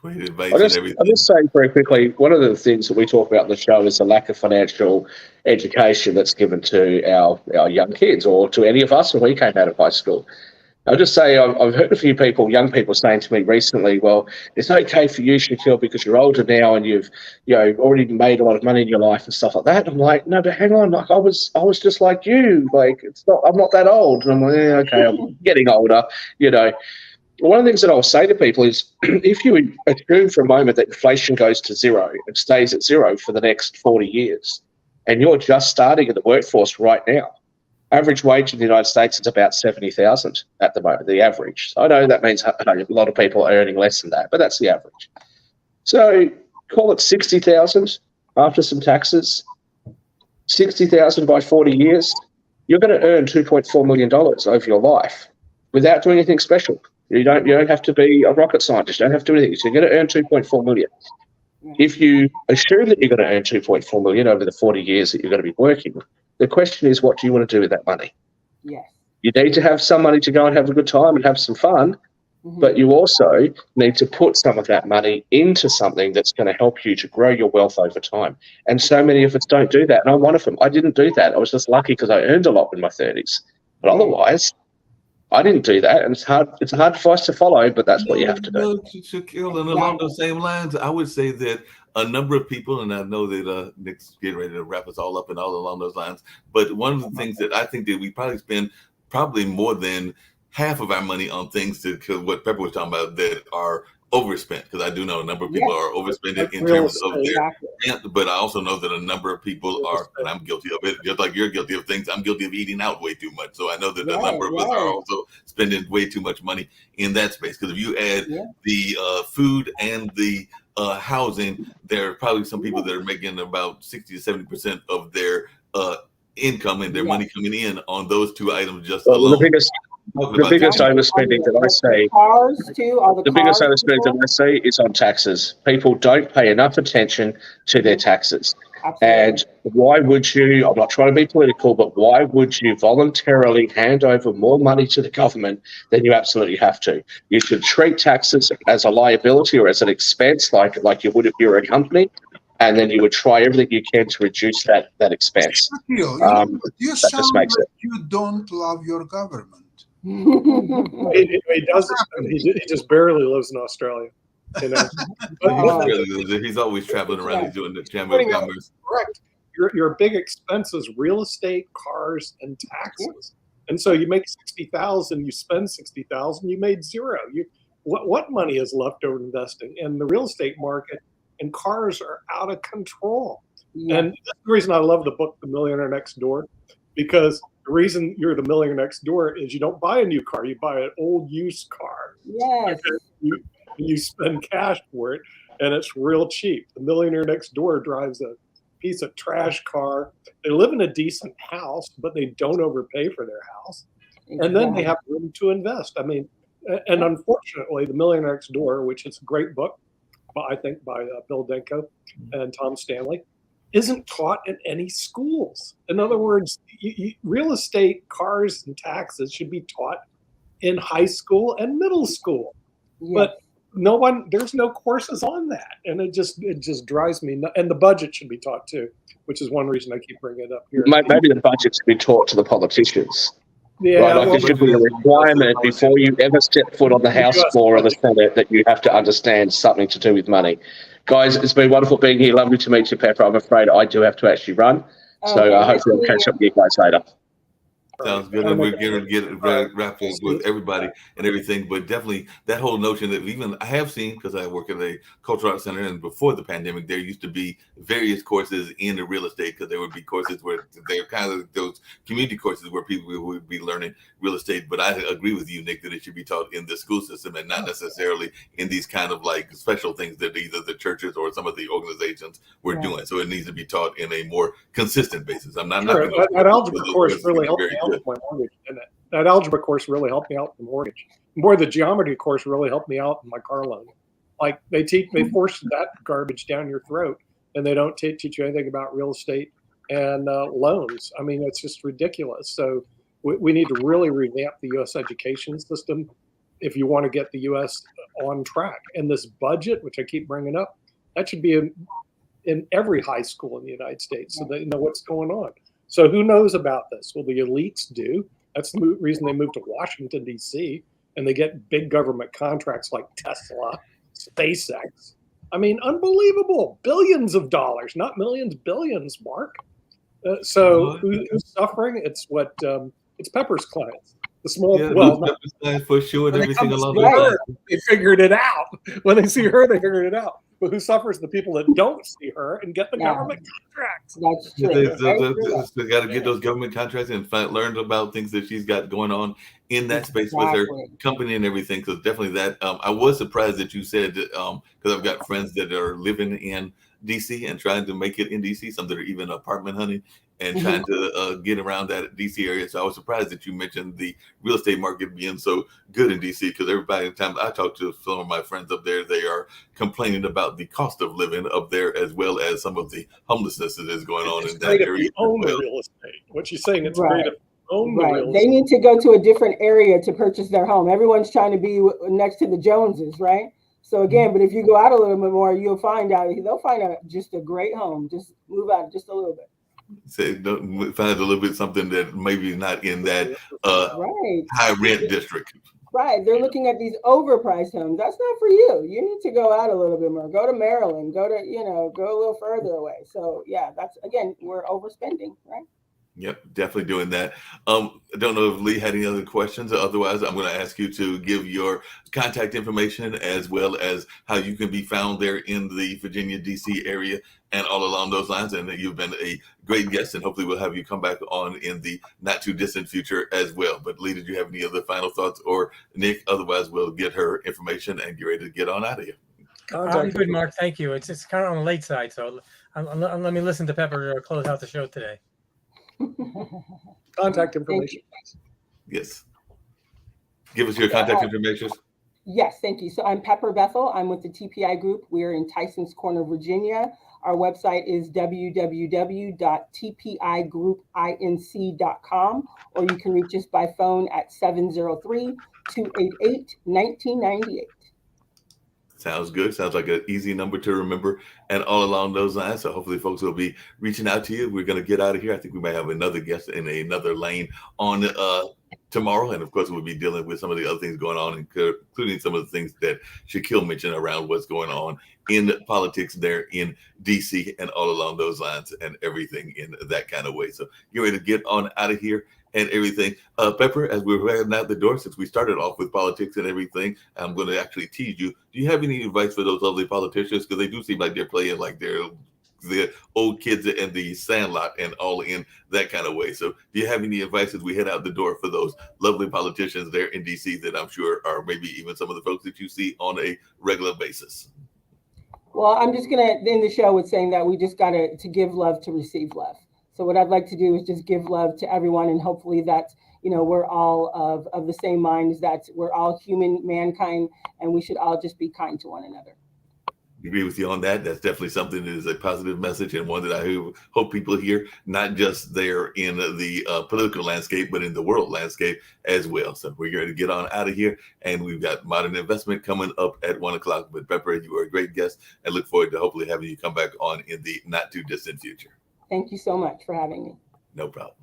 Great advice I'll and just say very quickly, one of the things that we talk about in the show is the lack of financial education that's given to our young kids, or to any of us when we came out of high school. I'll just say I've heard a few people, young people, saying to me recently, well, it's okay for you, Shaquille, because you're older now and you've already made a lot of money in your life and stuff like that. I'm like, no, but hang on, like I was just like you. Like I'm not that old. And I'm like, yeah, okay, I'm getting older, One of the things that I'll say to people is, if you assume for a moment that inflation goes to zero and stays at zero for the next 40 years, and you're just starting in the workforce right now, average wage in the United States is about $70,000 at the moment, the average. So I know that means a lot of people are earning less than that, but that's the average. So call it $60,000 after some taxes, $60,000 by 40 years. You're going to earn $2.4 million over your life without doing anything special. You don't have to be a rocket scientist. You don't have to do anything. So you're going to earn $2.4 million. If you assume that you're going to earn $2.4 million over the 40 years that you're going to be working, the question is, what do you want to do with that money? Yes. You need to have some money to go and have a good time and have some fun, but you also need to put some of that money into something that's going to help you to grow your wealth over time. And so many of us don't do that. And I'm one of them. I didn't do that. I was just lucky because I earned a lot in my 30s. But otherwise, I didn't do that. And it's hard advice to follow, but that's what you have to do. Shaquille, and along those same lines, I would say that a number of people, and I know that Nick's getting ready to wrap us all up and all along those lines, but one of the things that I think that we probably spend more than half of our money on things to what Pepper was talking about that are overspent, because I do know a number of people are overspending in terms of their, but I also know that a number of people are, and I'm guilty of it, just like you're guilty of things, I'm guilty of eating out way too much. So I know that a number of us are also spending way too much money in that space, because if you add the food and the housing, there are probably some people that are making about 60 to 70% of their income and their money coming in on those two items just alone. The biggest overspending that I see, the biggest overspending that I see is on taxes. People don't pay enough attention to their taxes. Absolutely. And why would you, I'm not trying to be political, but why would you voluntarily hand over more money to the government than you absolutely have to? You should treat taxes as a liability or as an expense, like you would if you were a company, and then you would try everything you can to reduce that expense. You that just makes it. You don't love your government. He doesn't. He just barely lives in Australia. He's always traveling around. He's doing the Chamber of Commerce. Correct. Your big expenses: real estate, cars, and taxes. And so you make $60,000, you spend $60,000, you made zero. What money is left over investing? And the real estate market and cars are out of control. Yeah. And that's the reason I love the book, The Millionaire Next Door, because the reason you're the millionaire next door is you don't buy a new car, you buy an old used car. Yes. You spend cash for it, and it's real cheap. The millionaire next door drives a piece of trash car. They live in a decent house, but they don't overpay for their house. And then they have room to invest. I mean, and unfortunately, The Millionaire Next Door, which is a great book, I think by Bill Denko and Tom Stanley, isn't taught in any schools. In other words, real estate, cars, and taxes should be taught in high school and middle school. Yes. But there's no courses on that. And it just drives me nuts. And the budget should be taught too, which is one reason I keep bringing it up here. Maybe the budget should be taught to the politicians. Yeah, right, like it should be a requirement before you ever step foot on the House floor or the Senate that you have to understand something to do with money. Guys, it's been wonderful being here. Lovely to meet you, Pepper. I'm afraid I do have to actually run. So hopefully I'll catch up with you guys later. Sounds good. And we're going to get it wrapped up with everybody and everything. But definitely that whole notion that even I have seen, because I work at a cultural arts center, and before the pandemic, there used to be various courses in the real estate, because there would be courses where they're kind of those community courses where people would be learning real estate. But I agree with you, Nick, that it should be taught in the school system and not necessarily in these kind of like special things that either the churches or some of the organizations were doing. So it needs to be taught in a more consistent basis. I'm not Sure. That algebra course really helped me out with my mortgage, didn't it? That algebra course really helped me out with the mortgage. More, the geometry course really helped me out in my car loan. Like they force that garbage down your throat, and they don't teach you anything about real estate and loans. I mean, it's just ridiculous. So we need to really revamp the U.S. education system if you want to get the U.S. on track. And this budget, which I keep bringing up, that should be in every high school in the United States, so they know what's going on. So who knows about this? Well, the elites do. That's the reason they move to Washington, D.C., and they get big government contracts like Tesla, SpaceX. I mean, unbelievable. Billions of dollars, not millions, billions, Mark. So who's suffering? It's it's Pepper's clients. The small, Pepper's clients for sure, and everything along those lines. They figured it out. When they see her, they figured it out. But who suffers? The people that don't see her and get the government contracts. That's true. They got to get those government contracts and learn about things that she's got going on in that space with her company and everything. Because definitely that, I was surprised that you said that, because I've got friends that are living in DC and trying to make it in DC, some that are even apartment hunting and trying to get around that DC area. So I was surprised that you mentioned the real estate market being so good in DC, because everybody, the time I talk to some of my friends up there, they are complaining about the cost of living up there, as well as some of the homelessness that is going on in that area. Own the real estate. What she's saying, it's great if own the real estate. They need to go to a different area to purchase their home. Everyone's trying to be next to the Joneses, right? So again, but if you go out a little bit more, they'll find just a great home. Just move out just a little bit. Say, find a little bit something that maybe not in that high rent district. Right. They're looking at these overpriced homes. That's not for you. You need to go out a little bit more. Go to Maryland. Go a little further away. So yeah, that's, again, we're overspending, right? Yep, definitely doing that. I don't know if Lee had any other questions. Otherwise, I'm going to ask you to give your contact information, as well as how you can be found there in the Virginia, D.C. area and all along those lines. And you've been a great guest, and hopefully we'll have you come back on in the not too distant future as well. But Lee, did you have any other final thoughts, or Nick? Otherwise, we'll get her information and get ready to get on out of here. I'm good, Mark. Thank you. It's kind of on the late side, so let me listen to Pepper close out the show today. Contact information. Yes. Give us your contact information. Yes, thank you. So I'm Pepper Bethel. I'm with the TPI Group. We're in Tysons Corner, Virginia. Our website is www.tpigroupinc.com, or you can reach us by phone at 703-288-1998. Sounds good. Sounds like an easy number to remember, and all along those lines. So hopefully folks will be reaching out to you. We're going to get out of here. I think we might have another guest in another lane on tomorrow. And of course, we'll be dealing with some of the other things going on, including some of the things that Shaquille mentioned around what's going on in politics there in DC and all along those lines, and everything in that kind of way. So you're ready to get on out of here and everything. Pepper, as we're heading out the door, since we started off with politics and everything, I'm going to actually tease you. Do you have any advice for those lovely politicians? Because they do seem like they're playing like they're the old kids in the Sandlot and all in that kind of way. So do you have any advice as we head out the door for those lovely politicians there in DC that I'm sure are maybe even some of the folks that you see on a regular basis? Well, I'm just going to end the show with saying that we just got to give love to receive love. So what I'd like to do is just give love to everyone, and hopefully that, we're all of the same minds, that we're all human, mankind, and we should all just be kind to one another. Agree with you on that. That's definitely something that is a positive message, and one that I hope people hear, not just there in the political landscape, but in the world landscape as well. So we're going to get on out of here, and we've got Modern Investment coming up at 1:00. But Pepper, you are a great guest, and look forward to hopefully having you come back on in the not too distant future. Thank you so much for having me. No problem.